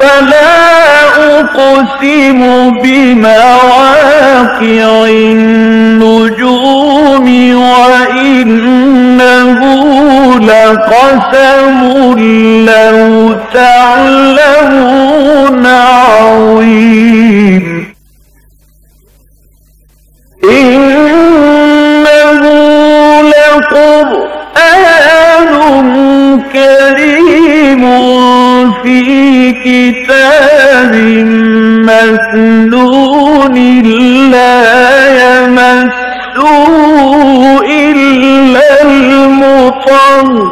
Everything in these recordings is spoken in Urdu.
فلا أقسم بمواقع النجوم وإنه لقسم لو تعلمون عظيم إنه لقرآن كريم في كتاب مكنون لا يمسه إلا المطهرون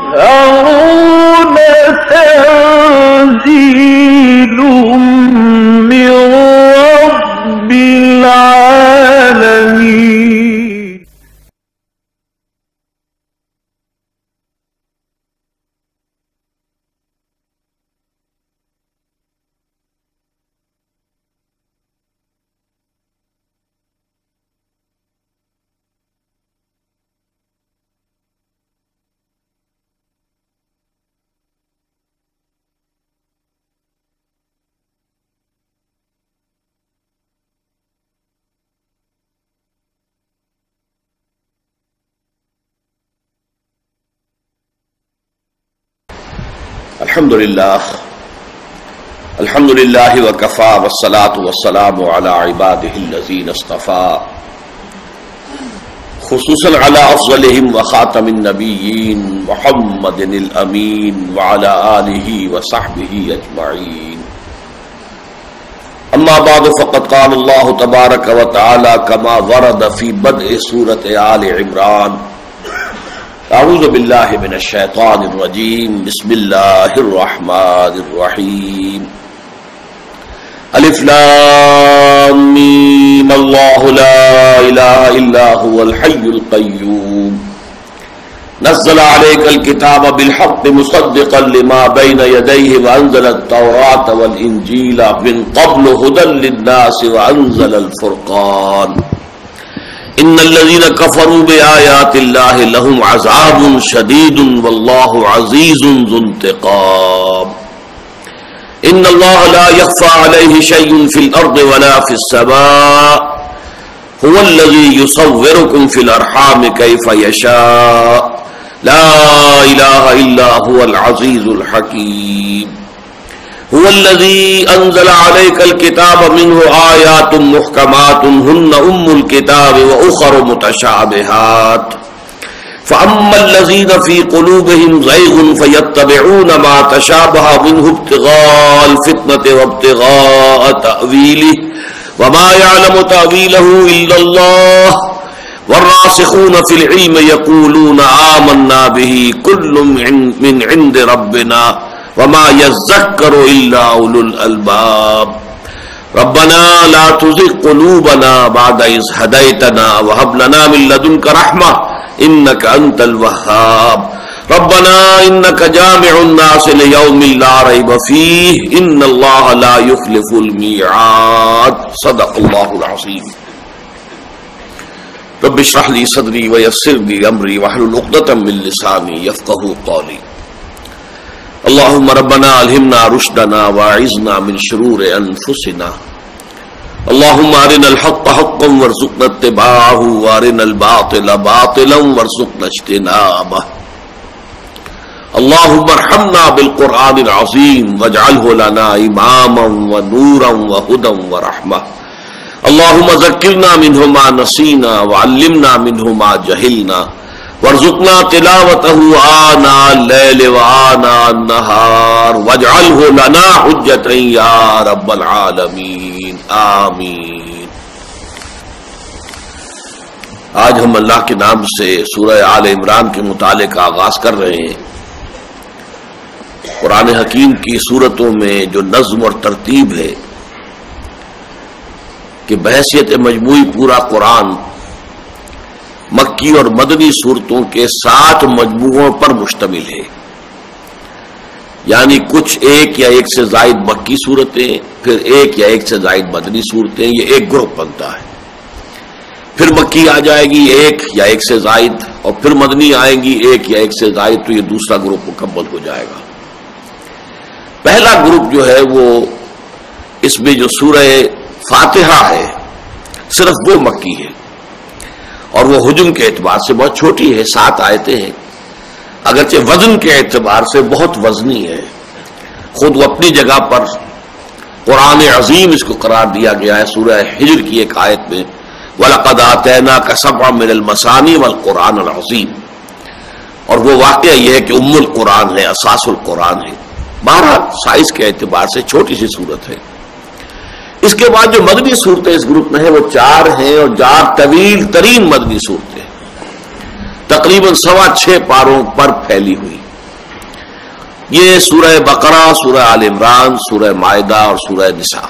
تنزيل من رب العالمين. الحمد للہ وکفا والصلاة والسلام علی عباده الذین اصطفى خصوصا علی افضلهم وخاتم النبیین محمد الامین وعلی آلہ وصحبہ اجمعین. اما بعد فقد قال اللہ تبارک وتعالی کما ورد فی بدء سورۃ آل عمران اعوذ باللہ من الشیطان الرجیم بسم اللہ الرحمن الرحیم. الف لام میم اللہ لا الہ الا هو الحی القیوم نزل علیک الکتاب بالحق مصدقا لما بین یدیہ وانزل التوراۃ والانجیل من قبل هدى للناس وانزل الفرقان ان الذين كفروا بآيات الله لهم عذاب شديد والله عزيز ذو انتقام. ان الله لا يخفى عليه شيء في الارض ولا في السماء هو الذي يصوركم في الارحام كيف يشاء لا اله الا هو العزيز الحكيم. هو الذي أنزل عليك الكتاب منه آيات محكمات هن أم الكتاب وأخر متشابهات فأما الذين في قلوبهم زيغ فيتبعون ما تشابه منه ابتغاء الفتنة وابتغاء تأويله وما يعلم تأويله إلا الله والراسخون في العلم يقولون آمنا به كل من عند ربنا وما يذكر إلا أولو الألباب. ربنا لا تزغ قلوبنا بعد إذ هديتنا وهب لنا من لدنك رحمة إنك أنت الوهاب. ربنا إنك جامع الناس ليوم لا ريب فيه إن الله لا يخلف الميعاد. صدق الله العظيم. رب اشرح لي صدري ويسر لي أمري واحلل عقدة من لساني يفقهوا قولي. اللهم ربنا الہمنا رشدنا واعذنا من شرور انفسنا. اللهم ارنا الحق حقا وارزقنا اتباعه وارنا الباطل باطلا وارزقنا اجتنابه. اللهم ارحمنا بالقرآن العظيم واجعله لنا اماما ونورا وهدى ورحمة. اللهم ذكرنا منه ما نسينا وعلمنا منه ما جهلنا وارزقنا تلاوته آناء الليل وآناء النهار واجعله لنا حجة يا رب العالمين آمین. آج ہم اللہ کے نام سے سورہ آل عمران کے مطالعے کا آغاز کر رہے ہیں. قرآن حکیم کی سورتوں میں جو نظم اور ترتیب ہے کہ بحیثیت مجموعی پورا قرآن مکی اور مدنی صورتوں کے 7 مجموعوں پر مشتمل ہے. یعنی کچھ ایک یا ایک سے زائد مکی صورتیں، پھر ایک یا ایک سے زائد مدنی صورتیں، یہ ایک گروپ بنتا ہے. پھر مکی آ جائے گی ایک یا ایک سے زائد، اور پھر مدنی آئیں گی ایک یا ایک سے زائد، تو یہ دوسرا گروپ مکمل ہو جائے گا. پہلا گروپ جو ہے وہ اس میں جو سورہ فاتحہ ہے صرف وہ مکی ہے، اور وہ حجم کے اعتبار سے بہت چھوٹی ہے، 7 آیتیں ہیں، اگرچہ وزن کے اعتبار سے بہت وزنی ہے۔ خود وہ اپنی جگہ پر قرآن عظیم اس کو قرار دیا گیا ہے سورہ حجر کی ایک آیت میں، وَلَقَدْ آتَيْنَاكَ سَبْعًا مِنَ الْمَثَانِي وَالْقُرْآنَ الْعَظِيمَ، اور وہ واقعہ یہ ہے کہ ام القرآن ہے، اساس القرآن ہے۔ بہرحال سائز کے اعتبار سے چھوٹی سی صورت ہے۔ اس کے بعد جو مدنی صورتیں اس گروپ میں ہیں وہ 4 ہیں، اور 4 طویل ترین مدنی صورتیں تقریباً 6.25 پاروں پر پھیلی ہوئی۔ یہ سورہ بقرہ، سورہ آل عمران، سورہ مائدہ اور سورہ نساء۔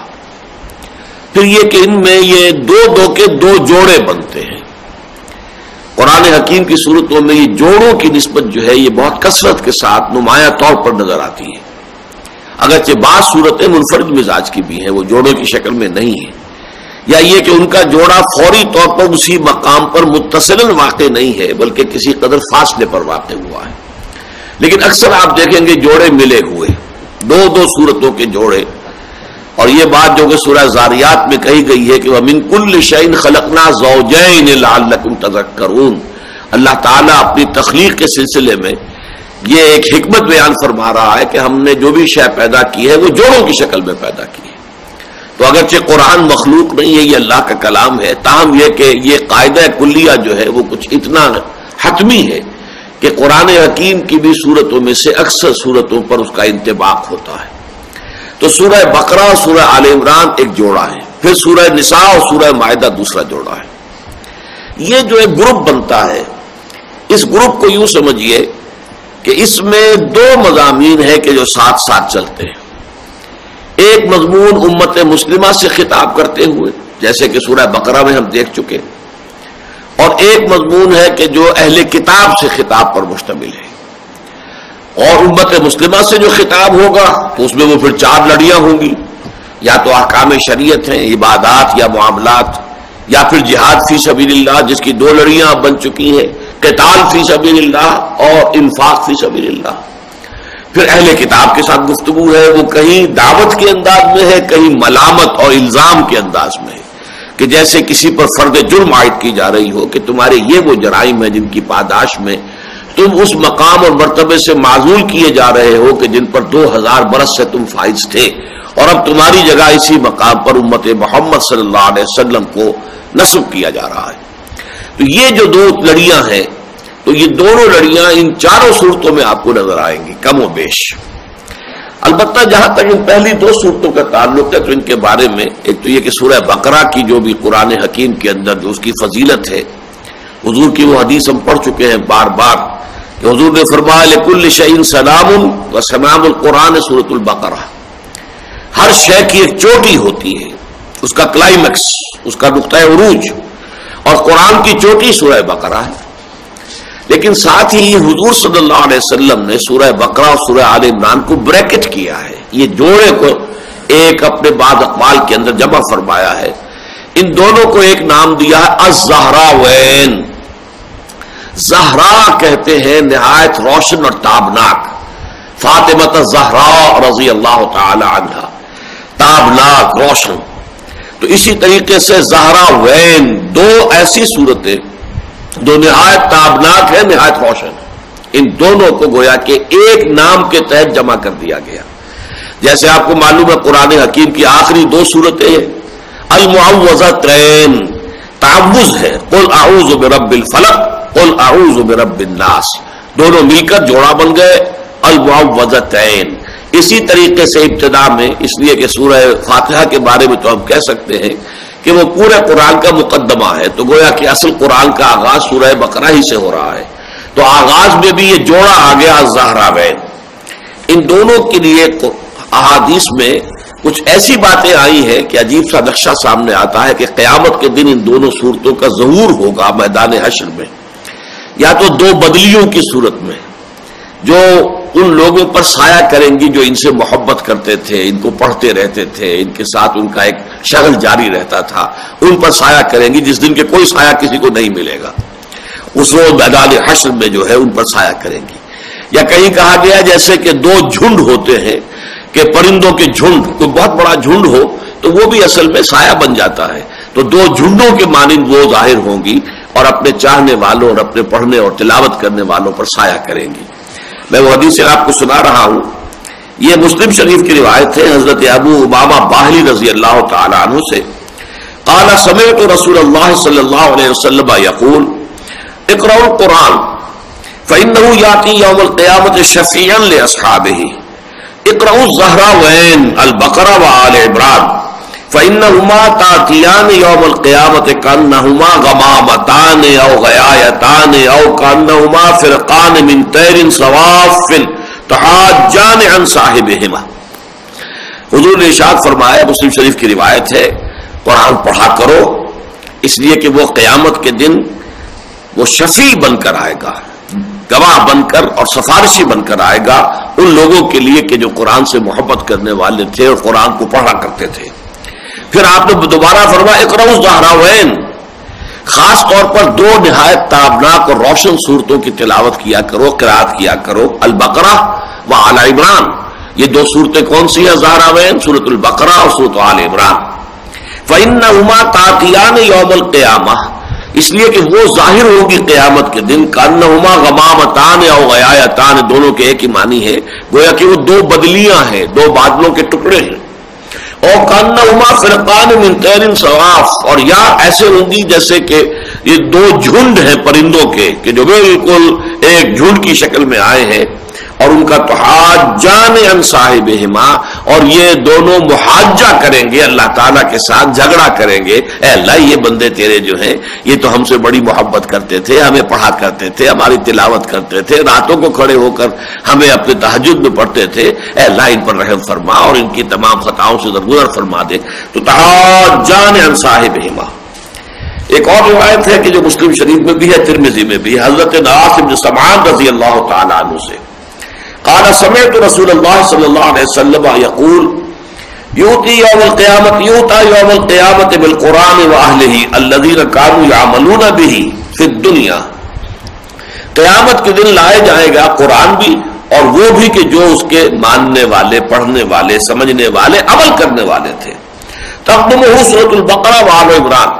پھر یہ کہ ان میں یہ 2 کے 2 جوڑے بنتے ہیں۔ قرآن حکیم کی صورتوں میں یہ جوڑوں کی نسبت جو ہے یہ بہت کثرت کے ساتھ نمایاں طور پر نظر آتی ہے، اگرچہ بعض صورتیں منفرد مزاج کی بھی ہیں، وہ جوڑوں کی شکل میں نہیں ہیں، یا یہ کہ ان کا جوڑا فوری طور پر اسی مقام پر متصلاً واقع نہیں ہے بلکہ کسی قدر فاصلے پر واقع ہوا ہے، لیکن اکثر آپ دیکھیں گے جوڑے ملے ہوئے، 2 صورتوں کے جوڑے۔ اور یہ بات جو کہ سورہ زاریات میں کہی گئی ہے کہ وَمِن كُلِّ شَيْءٍ خَلَقْنَا زَوْجَيْنِ لَعَلَّكُمْ تَذَكَّرُونَ، اللہ تعالیٰ اپنی تخلیق کے سلسلے میں یہ ایک حکمت بیان فرما رہا ہے کہ ہم نے جو بھی شے پیدا کی ہے وہ جوڑوں کی شکل میں پیدا کی ہے۔ تو اگرچہ قرآن مخلوق نہیں ہے، یہ اللہ کا کلام ہے، تاہم یہ کہ یہ قاعدہ کلیہ جو ہے وہ کچھ اتنا حتمی ہے کہ قرآن حکیم کی بھی صورتوں میں سے اکثر صورتوں پر اس کا انطباق ہوتا ہے۔ تو سورہ بقرہ، سورہ آل عمران ایک جوڑا ہے، پھر سورہ نساء اور سورہ مائدہ دوسرا جوڑا ہے۔ یہ جو ایک گروپ بنتا ہے، اس گروپ کو یوں سمجھیے کہ اس میں 2 مضامین ہیں کہ جو ساتھ ساتھ چلتے ہیں۔ ایک مضمون امت مسلمہ سے خطاب کرتے ہوئے جیسے کہ سورہ بقرہ میں ہم دیکھ چکے، اور ایک مضمون ہے کہ جو اہل کتاب سے خطاب پر مشتمل ہے۔ اور امت مسلمہ سے جو خطاب ہوگا تو اس میں وہ پھر 4 لڑیاں ہوں گی، یا تو احکام شریعت ہیں، عبادات یا معاملات، یا پھر جہاد فی سبیل اللہ جس کی 2 لڑیاں اب بن چکی ہیں، قتال فی سبیل اللہ اور انفاق فی سبیل اللہ۔ پھر اہل کتاب کے ساتھ گفتگو ہے، وہ کہیں دعوت کے انداز میں ہے، کہیں ملامت اور الزام کے انداز میں ہے، کہ جیسے کسی پر فرض جرم عائد کی جا رہی ہو کہ تمہارے یہ وہ جرائم ہیں جن کی پاداش میں تم اس مقام اور مرتبے سے معزول کیے جا رہے ہو کہ جن پر 2000 برس سے تم فائز تھے، اور اب تمہاری جگہ اسی مقام پر امت محمد صلی اللہ علیہ وسلم کو نصب کیا جا رہا ہے۔ تو یہ جو 2 لڑیاں ہیں، تو یہ دونوں لڑیاں ان 4 صورتوں میں آپ کو نظر آئیں گی کم و بیش۔ البتہ جہاں تک ان پہلی 2 صورتوں کا تعلق ہے تو ان کے بارے میں ایک تو یہ کہ سورہ بقرہ کی جو بھی قرآن حکیم کے اندر جو اس کی فضیلت ہے، حضور کی وہ حدیث ہم پڑھ چکے ہیں بار بار کہ حضور نے فرمایا لِكُلِّ شَيْءٍ سَلَامٌ وَسَمَامُ الْقُرْآنِ سورۃ البقرہ، ہر شے کی ایک چوٹی ہوتی ہے، اس کا کلائمیکس، اس کا نقطہ عروج، اور قرآن کی چوٹی سورہ بقرہ ہے۔ لیکن ساتھ ہی حضور صلی اللہ علیہ وسلم نے سورہ بقرہ اور سورہ آل عمران کو بریکٹ کیا ہے، یہ جوڑے کو ایک اپنے بعض اقوال کے اندر جمع فرمایا ہے۔ ان دونوں کو ایک نام دیا ہے الزہراوین۔ زہرا کہتے ہیں نہایت روشن اور تابناک، فاطمہ الزہراء رضی اللہ تعالی عنہا، تابناک، روشن۔ تو اسی طریقے سے زہراوین 2 ایسی صورتیں جو نہایت تابناک ہے، نہایت روشن، ان دونوں کو گویا کہ ایک نام کے تحت جمع کر دیا گیا۔ جیسے آپ کو معلوم ہے قرآن حکیم کی آخری 2 صورتیں ہیں، المعوذتین، تعوذ ہے، قل اعوذ برب الفلق، قل اعوذ برب الناس، دونوں مل کر جوڑا بن گئے المعوذتین۔ اسی طریقے سے ابتدا میں، اس لیے کہ سورہ فاتحہ کے بارے میں تو ہم کہہ سکتے ہیں کہ وہ پورے قرآن کا مقدمہ ہے، تو گویا کہ اصل قرآن کا آغاز سورہ بقرہ ہی سے ہو رہا ہے، تو آغاز میں بھی یہ جوڑا آ گیا الزہراوین۔ ان دونوں کے لیے احادیث میں کچھ ایسی باتیں آئی ہیں کہ عجیب سا نقشہ سامنے آتا ہے کہ قیامت کے دن ان دونوں صورتوں کا ظہور ہوگا میدان حشر میں، یا تو 2 بدلیوں کی صورت میں جو ان لوگوں پر سایہ کریں گی جو ان سے محبت کرتے تھے، ان کو پڑھتے رہتے تھے، ان کے ساتھ ان کا ایک شغل جاری رہتا تھا، ان پر سایہ کریں گی جس دن کے کوئی سایہ کسی کو نہیں ملے گا، اس روز میدان حشر میں جو ہے ان پر سایہ کریں گی۔ یا کہیں کہا گیا جیسے کہ 2 جھنڈ ہوتے ہیں کہ پرندوں کے جھنڈ، کوئی بہت بڑا جھنڈ ہو تو وہ بھی اصل میں سایہ بن جاتا ہے، تو دو جھنڈوں کے مانند وہ ظاہر ہوں گی اور اپنے چاہنے والوں اور اپنے پڑھنے اور تلاوت کرنے والوں پر سایہ کریں گی۔ میں وہ حدیث آپ کو سنا رہا ہوں، یہ مسلم شریف کی روایت ہے حضرت ابو امامہ باہلی رضی اللہ تعالی عنہ سے، قال سمعت رسول اللہ صلی اللہ علیہ وسلم یقول اقرأوا القرآن فإنه يأتي يوم القيامة شفيعا لأصحابه اقرأوا الزهراوين البقرة وآل عمران فإنهما تأتيان يوم القيامة كأنهما غمامتان أو غيايتان أو كأنهما فرقان من طير صواف تحاجان عن صاحبهما۔ حضور نے ارشاد فرمایا، مسلم شریف کی روایت ہے، قرآن پڑھا کرو اس لیے کہ وہ قیامت کے دن وہ شفیع بن کر آئے گا، گواہ بن کر اور سفارشی بن کر آئے گا ان لوگوں کے لیے کہ جو قرآن سے محبت کرنے والے تھے اور قرآن کو پڑھا کرتے تھے۔ پھر آپ نے دوبارہ فرمایا اقرأوا الزهراوين، خاص طور پر دو نہایت تابناک اور روشن صورتوں کی تلاوت کیا کرو، قرات کیا کرو، البقرہ و آل عمران۔ یہ دو صورتیں کون سی ہیں زہراوین؟ سورۃ البقرہ اور سورۃ آل عمران۔ فإنهما تأتيان يوم القيامة، اس لیے کہ وہ ظاہر ہوگی قیامت کے دن، کأنہما غمامتان او غیایتان، دونوں کے ایک ہی معنی ہے، گویا کہ وہ دو بدلیاں ہیں، دو بادلوں کے ٹکڑے ہیں، اور کأنہما فرقان من طیر صواف، اور یا ایسے ہوں گی جیسے کہ یہ دو جھنڈ ہیں پرندوں کے کہ جو بالکل ایک جھنڈ کی شکل میں آئے ہیں، اور ان کا تحاجان عن صاحبہما، اور یہ دونوں محاجہ کریں گے اللہ تعالیٰ کے ساتھ، جھگڑا کریں گے، اے اللہ یہ بندے تیرے جو ہیں یہ تو ہم سے بڑی محبت کرتے تھے، ہمیں پڑھا کرتے تھے، ہماری تلاوت کرتے تھے، راتوں کو کھڑے ہو کر ہمیں اپنے تہجد میں پڑھتے تھے، اے اللہ ان پر رحم فرما اور ان کی تمام خطاؤں سے درگزر فرما دے۔ تو تحاجان عن صاحبہما۔ ایک اور روایت ہے کہ جو مسلم شریف میں بھی ہے، ترمذی میں بھی، حضرت نواس بن سمعان رضی اللہ تعالیٰ عنہ سے، قال سمعت رسول اللہ صلی اللہ علیہ وسلم یقول یؤتی یوم القیامت بالقرآن واہلہ الذین کانوا یعملون بہ فی الدنیا، قیامت کے دن لائے جائے گا قرآن بھی اور وہ بھی کہ جو اس کے ماننے والے، پڑھنے والے، سمجھنے والے، عمل کرنے والے تھے۔ تقدمہ سورۃ البقرہ وآل عمران،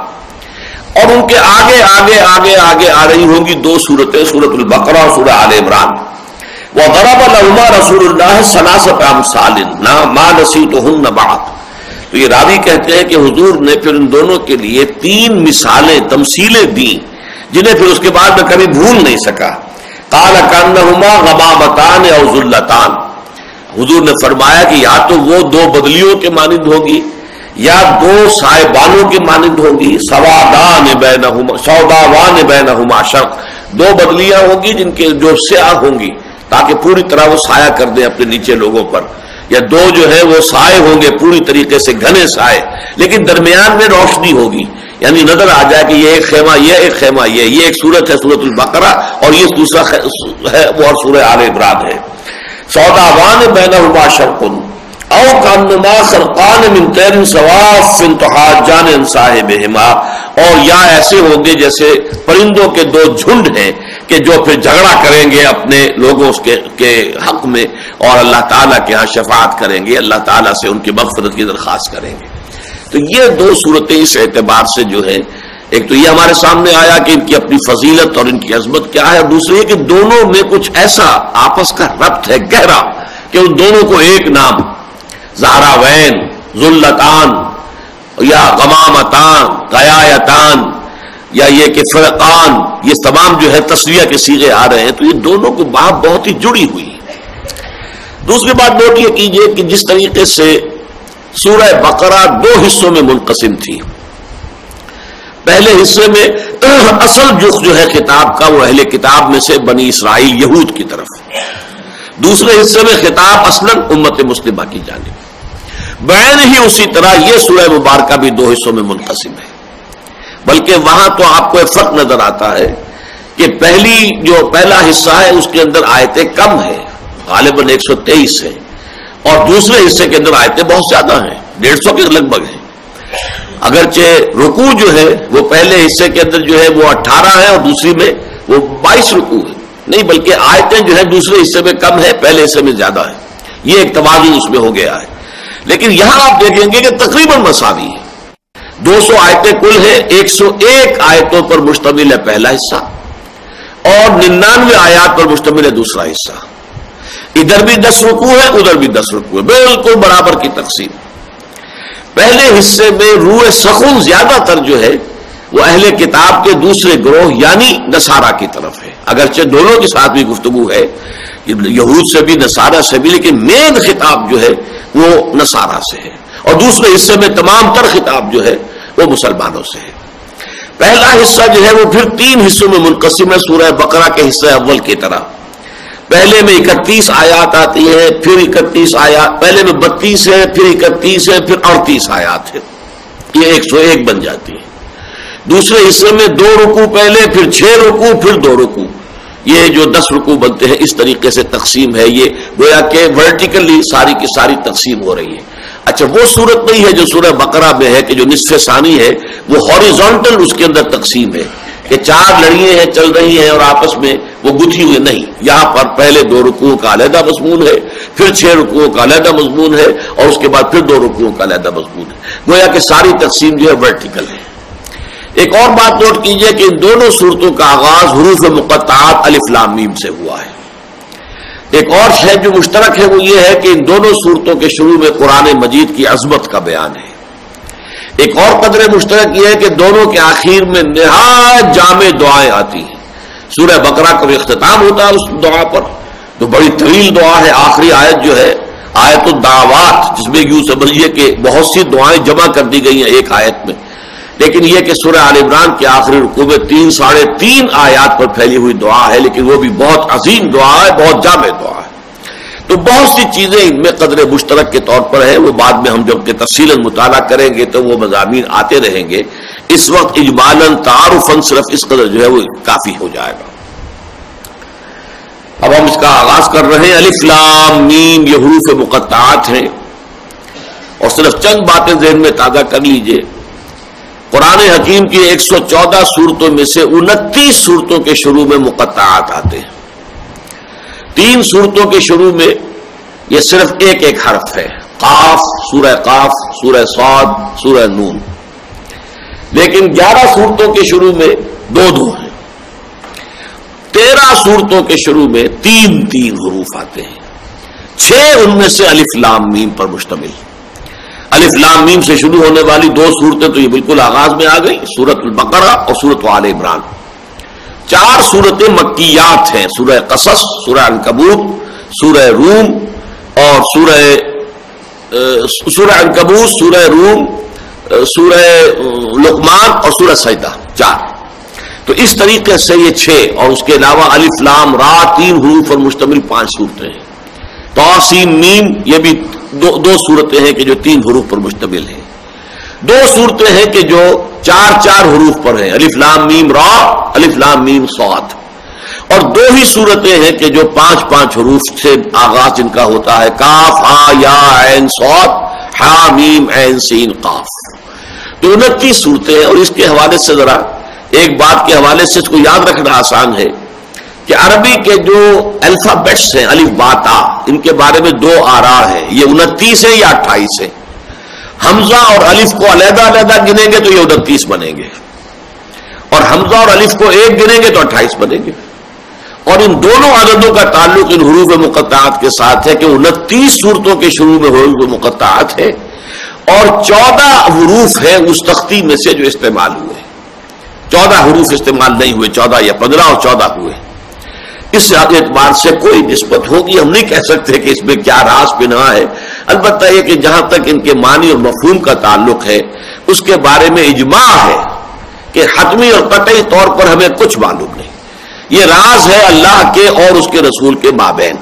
اور ان کے آگے آگے آگے آگے آ رہی ہوں گی دو سورتیں، سورۃ البقرہ اور سورہ آل عمران۔ وضرب لهما رسول اللہ ثلاثۃ امثال ما نسیتهن بعد، تو یہ راوی کہتے ہیں کہ حضور نے پھر ان دونوں کے لیے تین مثالیں، تمثیلیں دی جنہیں پھر اس کے بعد میں کبھی بھول نہیں سکا۔ قال کانہما غمامتان او ذلتان، حضور نے فرمایا کہ یا تو وہ دو بدلیوں کے مانند ہوگی یا دو سائبانوں کے مانند ہوگی، سوادان بینہما شرق، دو بدلیاں ہوں گی جن کے جو سیاہ ہوں گی تاکہ پوری طرح وہ سایہ کر دیں اپنے نیچے لوگوں پر، یا دو جو ہے وہ سائے ہوں گے پوری طریقے سے گھنے سائے، لیکن درمیان میں روشنی ہوگی، یعنی نظر آ جائے کہ یہ ایک خیمہ یہ، ایک خیمہ یہ ایک سورت ہے سورۃ البقرہ اور یہ دوسرا ہے وہ اور سورہ آل عمران ہے۔ سوداوان بینہما شرق او کانہما خرقان من طیر صواف تحاجان عن صاحبہما، اور یا ایسے ہوں گے جیسے پرندوں کے دو جھنڈ ہیں کہ جو پھر جھگڑا کریں گے اپنے لوگوں کے حق میں اور اللہ تعالیٰ کے ہاں شفاعت کریں گے، اللہ تعالیٰ سے ان کی مغفرت کی درخواست کریں گے۔ تو یہ دو صورتیں اس اعتبار سے جو ہے، ایک تو یہ ہمارے سامنے آیا کہ ان کی اپنی فضیلت اور ان کی عظمت کیا ہے، اور دوسری یہ کہ دونوں میں کچھ ایسا آپس کا ربط ہے گہرا کہ ان دونوں کو ایک نام زہراوین، ذلتان یا غمامتان، غیایتان، یا یہ کہ فرقان، یہ تمام جو ہے تسلیہ کے صیغے آ رہے ہیں، تو یہ دونوں کو بات بہت ہی جڑی ہوئی ہے۔ دوسری بات نوٹ یہ کیجئے کہ جس طریقے سے سورہ بقرہ دو حصوں میں منقسم تھی، پہلے حصے میں اصل رخ جو ہے خطاب کا وہ اہل کتاب میں سے بنی اسرائیل یہود کی طرف، دوسرے حصے میں خطاب اصلاً امت مسلمہ کی جانب، بعین ہی اسی طرح یہ سورہ مبارکہ بھی دو حصوں میں منقسم ہے، بلکہ وہاں تو آپ کو ایک فرق نظر آتا ہے کہ پہلا حصہ ہے اس کے اندر آیتیں کم ہیں، غالباً 123 ہیں، اور دوسرے حصے کے اندر آیتیں بہت زیادہ ہیں، 150 کے لگ بھگ ہیں، اگرچہ رکوع جو ہے وہ پہلے حصے کے اندر جو ہے وہ 18 ہے اور دوسری میں وہ 22 رکوع ہے، نہیں بلکہ آیتیں جو ہے دوسرے حصے میں کم ہے، پہلے حصے میں زیادہ ہے۔ یہ ایک توازن اس میں ہو گیا ہے. لیکن یہاں آپ دیکھیں گے کہ تقریباً مساوی ہے. 200 آیتیں کل ہیں, 101 آیتوں پر مشتمل ہے پہلا حصہ اور 99 آیات پر مشتمل ہے دوسرا حصہ. ادھر بھی 10 رکوع ہے, ادھر بھی 10 رکوع ہے, بالکل برابر کی تقسیم. پہلے حصے میں روح سخن زیادہ تر جو ہے وہ اہل کتاب کے دوسرے گروہ یعنی نصارہ کی طرف ہے, اگرچہ دونوں کے ساتھ بھی گفتگو ہے, یہود سے بھی نصارہ سے بھی, لیکن مین خطاب جو ہے وہ نصارہ سے ہے, اور دوسرے حصے میں تمام تر خطاب جو ہے وہ مسلمانوں سے ہے. پہلا حصہ جو ہے وہ پھر 3 حصوں میں منقسم ہے, سورہ بقرہ کے حصہ اول کی طرح. پہلے میں 31 آیات آتی ہیں, پھر 31 آیات, پہلے میں 32 ہے, پھر 31 ہے, پھر 38 آیات ہے, یہ 101 بن جاتی ہے. دوسرے حصے میں 2 رکوع پہلے, پھر 6 رکوع, پھر 2 رکوع, یہ جو 10 رکوع بنتے ہیں اس طریقے سے تقسیم ہے. یہ گویا کہ ورٹیکلی ساری کی ساری تقسیم ہو رہی ہے. اچھا وہ صورت نہیں ہے جو سورہ بقرہ میں ہے کہ جو نصف ثانی ہے وہ ہاریزونٹل اس کے اندر تقسیم ہے کہ 4 لڑیاں ہیں چل رہی ہیں اور آپس میں وہ گتھی ہوئی نہیں. یہاں پر پہلے 2 رکوعوں کا علیحدہ مضمون ہے, پھر 6 رکوعوں کا علیحدہ مضمون ہے, اور اس کے بعد پھر 2 رکوعوں کا علیحدہ مضمون ہے. گویا کہ ساری تقسیم جو ہے ورٹیکل ہے. ایک اور بات نوٹ کیجئے کہ ان دونوں صورتوں کا آغاز حروف مقطعات الف لام میم سے ہوا ہے. ایک اور شے جو مشترک ہے وہ یہ ہے کہ ان دونوں صورتوں کے شروع میں قرآن مجید کی عظمت کا بیان ہے. ایک اور قدر مشترک یہ ہے کہ دونوں کے آخر میں نہایت جامع دعائیں آتی ہیں. سورہ بقرہ کا اختتام ہوتا ہے اس دعا پر, تو بڑی طویل دعا ہے. آخری آیت جو ہے آیت الدعوات, جس میں یوں سمجھیے کہ بہت سی دعائیں جمع کر دی گئی ہیں ایک آیت میں, لیکن یہ کہ سورہ آل عمران کے آخری رکوع میں 3 ساڑھے 3 آیات پر پھیلی ہوئی دعا ہے, لیکن وہ بھی بہت عظیم دعا ہے, بہت جامع دعا ہے. تو بہت سی چیزیں ان میں قدر مشترک کے طور پر ہیں, وہ بعد میں ہم جب کہ تفصیلاً مطالعہ کریں گے تو وہ مضامین آتے رہیں گے. اس وقت اجمالاً تعارفاً صرف اس قدر جو ہے وہ کافی ہو جائے گا. اب ہم اس کا آغاز کر رہے ہیں. الف لام میم یہ حروف مقطعات ہیں, اور صرف چند باتیں ذہن میں تازہ کر لیجئے. قرآن حکیم کی 114 صورتوں میں سے 29 صورتوں کے شروع میں مقطعات آتے ہیں. 3 صورتوں کے شروع میں یہ صرف ایک حرف ہے, قاف, سورہ قاف, سورہ صاد, سورہ نون. لیکن 11 صورتوں کے شروع میں 2 ہیں. 13 صورتوں کے شروع میں 3 حروف آتے ہیں. 6 ان میں سے الف لام میم پر مشتمل. الف لام میم سے شروع ہونے والی 2 صورتیں تو یہ بالکل آغاز میں آ گئی, سورۃ البقرہ اور سورۃ آل عمران. 4 صورتیں مکیات ہیں, سورہ قصص, سورہ عنکبوت, سورہ روم اور سورہ عنکبوت, سورہ روم, سورہ لقمان اور سورہ سجدہ. 4. تو اس طریقے سے یہ 6, اور اس کے علاوہ الف لام را 3 حروف پر مشتمل 5 صورتیں ہیں. طا سین میم یہ بھی 2 صورتیں ہیں کہ جو 3 حروف پر مشتمل ہیں. 2 صورتیں ہیں کہ جو 4 حروف پر ہیں, الف لام میم را, الف لام میم صاد. اور 2 ہی صورتیں ہیں کہ جو 5 حروف سے آغاز جن کا ہوتا ہے, کاف ہا یا عین صاد, ہا میم عین سین قاف. تو 29 صورتیں ہیں. اور اس کے حوالے سے ذرا ایک بات کے حوالے سے اس کو یاد رکھنا آسان ہے کہ عربی کے جو الفابیٹس ہیں الف با تا, ان کے بارے میں 2 آراء ہیں. یہ 29 ہے یا 28 ہے. حمزہ اور الف کو علیحدہ گنیں گے تو یہ 29 بنیں گے, اور حمزہ اور الف کو ایک گنیں گے تو 28 بنیں گے. اور ان دونوں عددوں کا تعلق ان حروف مقطعات کے ساتھ ہے کہ 29 صورتوں کے شروع میں حروف مقطعات ہے, اور 14 حروف ہیں اس تختی میں سے جو استعمال ہوئے. 14 حروف استعمال نہیں ہوئے, 14 یا 15 اور 14 ہوئے. اس اعتبار سے کوئی نسبت ہوگی, ہم نہیں کہہ سکتے کہ اس میں کیا راز پنہا ہے. البتہ یہ کہ جہاں تک ان کے معنی اور مفہوم کا تعلق ہے اس کے بارے میں اجماع ہے کہ حتمی اور قطعی طور پر ہمیں کچھ معلوم نہیں. یہ راز ہے اللہ کے اور اس کے رسول کے مابین.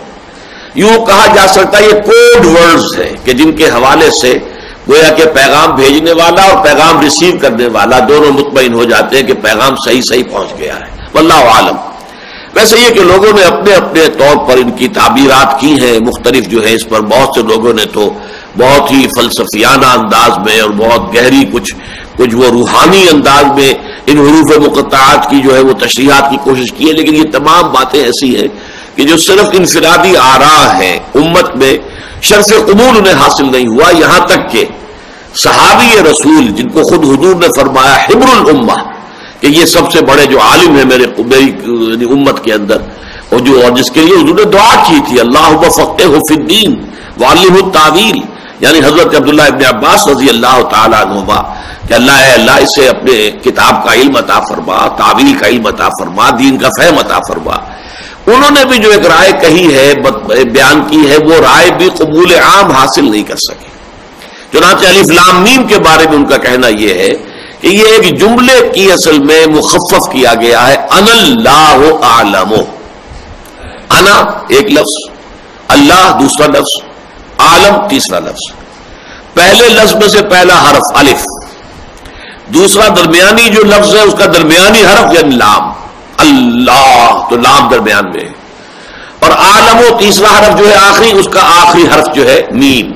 یوں کہا جا سکتا ہے یہ کوڈ ورڈز ہیں کہ جن کے حوالے سے گویا کہ پیغام بھیجنے والا اور پیغام ریسیو کرنے والا دونوں مطمئن ہو جاتے ہیں کہ پیغام صحیح پہنچ گیا ہے. واللہ عالم. ویسے یہ کہ لوگوں نے اپنے اپنے طور پر ان کی تعبیرات کی ہیں مختلف جو ہے اس پر. بہت سے لوگوں نے تو بہت ہی فلسفیانہ انداز میں اور بہت گہری کچھ وہ روحانی انداز میں ان حروف مقطعات کی جو ہے وہ تشریحات کی کوشش کی ہے. لیکن یہ تمام باتیں ایسی ہیں کہ جو صرف انفرادی آراء ہیں امت میں, شرف قبول انہیں حاصل نہیں ہوا، یہاں تک کہ صحابی رسول جن کو خود حضور نے فرمایا حبر الامہ کہ یہ سب سے بڑے جو عالم ہیں میری امت کے اندر، اور جس کے لیے حضور نے دعا کی تھی اللہم فقہہ فی الدین وعلمہ التاویل، یعنی حضرت عبداللہ ابن عباس رضی اللہ تعالیٰ عنہما کہ اللہ اے اللہ اسے اپنے کتاب کا علم عطا فرما، تعویل کا علم عطا فرما، دین کا فہم عطا فرما. انہوں نے بھی جو ایک رائے کہی ہے، بیان کی ہے، وہ رائے بھی قبول عام حاصل نہیں کر سکی. چنانچہ الف لام میم کے بارے میں ان کا کہنا یہ ہے کہ یہ ایک جملے کی اصل میں مخفف کیا گیا ہے، انا اللہ اعلم. انا ایک لفظ، اللہ دوسرا لفظ، عالم تیسرا لفظ. پہلے لفظ میں سے پہلا حرف الف، دوسرا درمیانی جو لفظ ہے اس کا درمیانی حرف یعنی لام، اللہ تو لام درمیان میں ہے، اور عالم و تیسرا حرف جو ہے آخری، اس کا آخری حرف جو ہے میم.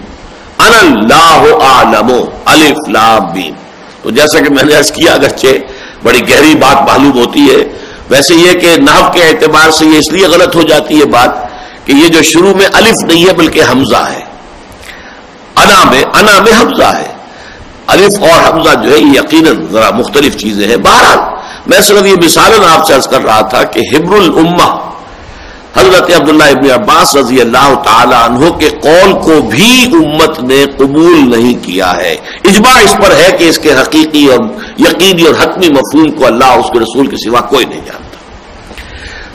انا اللہ اعلم الف لام میم. تو جیسا کہ میں نے عرض کیا اگرچہ بڑی گہری بات معلوم ہوتی ہے، ویسے یہ کہ نحو کے اعتبار سے یہ اس لیے غلط ہو جاتی ہے بات کہ یہ جو شروع میں الف نہیں ہے بلکہ حمزہ ہے. انا میں حمزہ ہے، الف اور حمزہ جو ہے یہ یقیناً ذرا مختلف چیزیں ہیں. بہرحال میں صرف یہ مثالاً آپ سے عرض کر رہا تھا کہ حبر الامہ حضرت عبداللہ ابن عباس رضی اللہ تعالی عنہ کے قول کو بھی امت نے قبول نہیں کیا ہے. اجماع اس پر ہے کہ اس کے حقیقی اور یقینی اور حتمی مفہوم کو اللہ اور اس کے رسول کے سوا کوئی نہیں جانتا.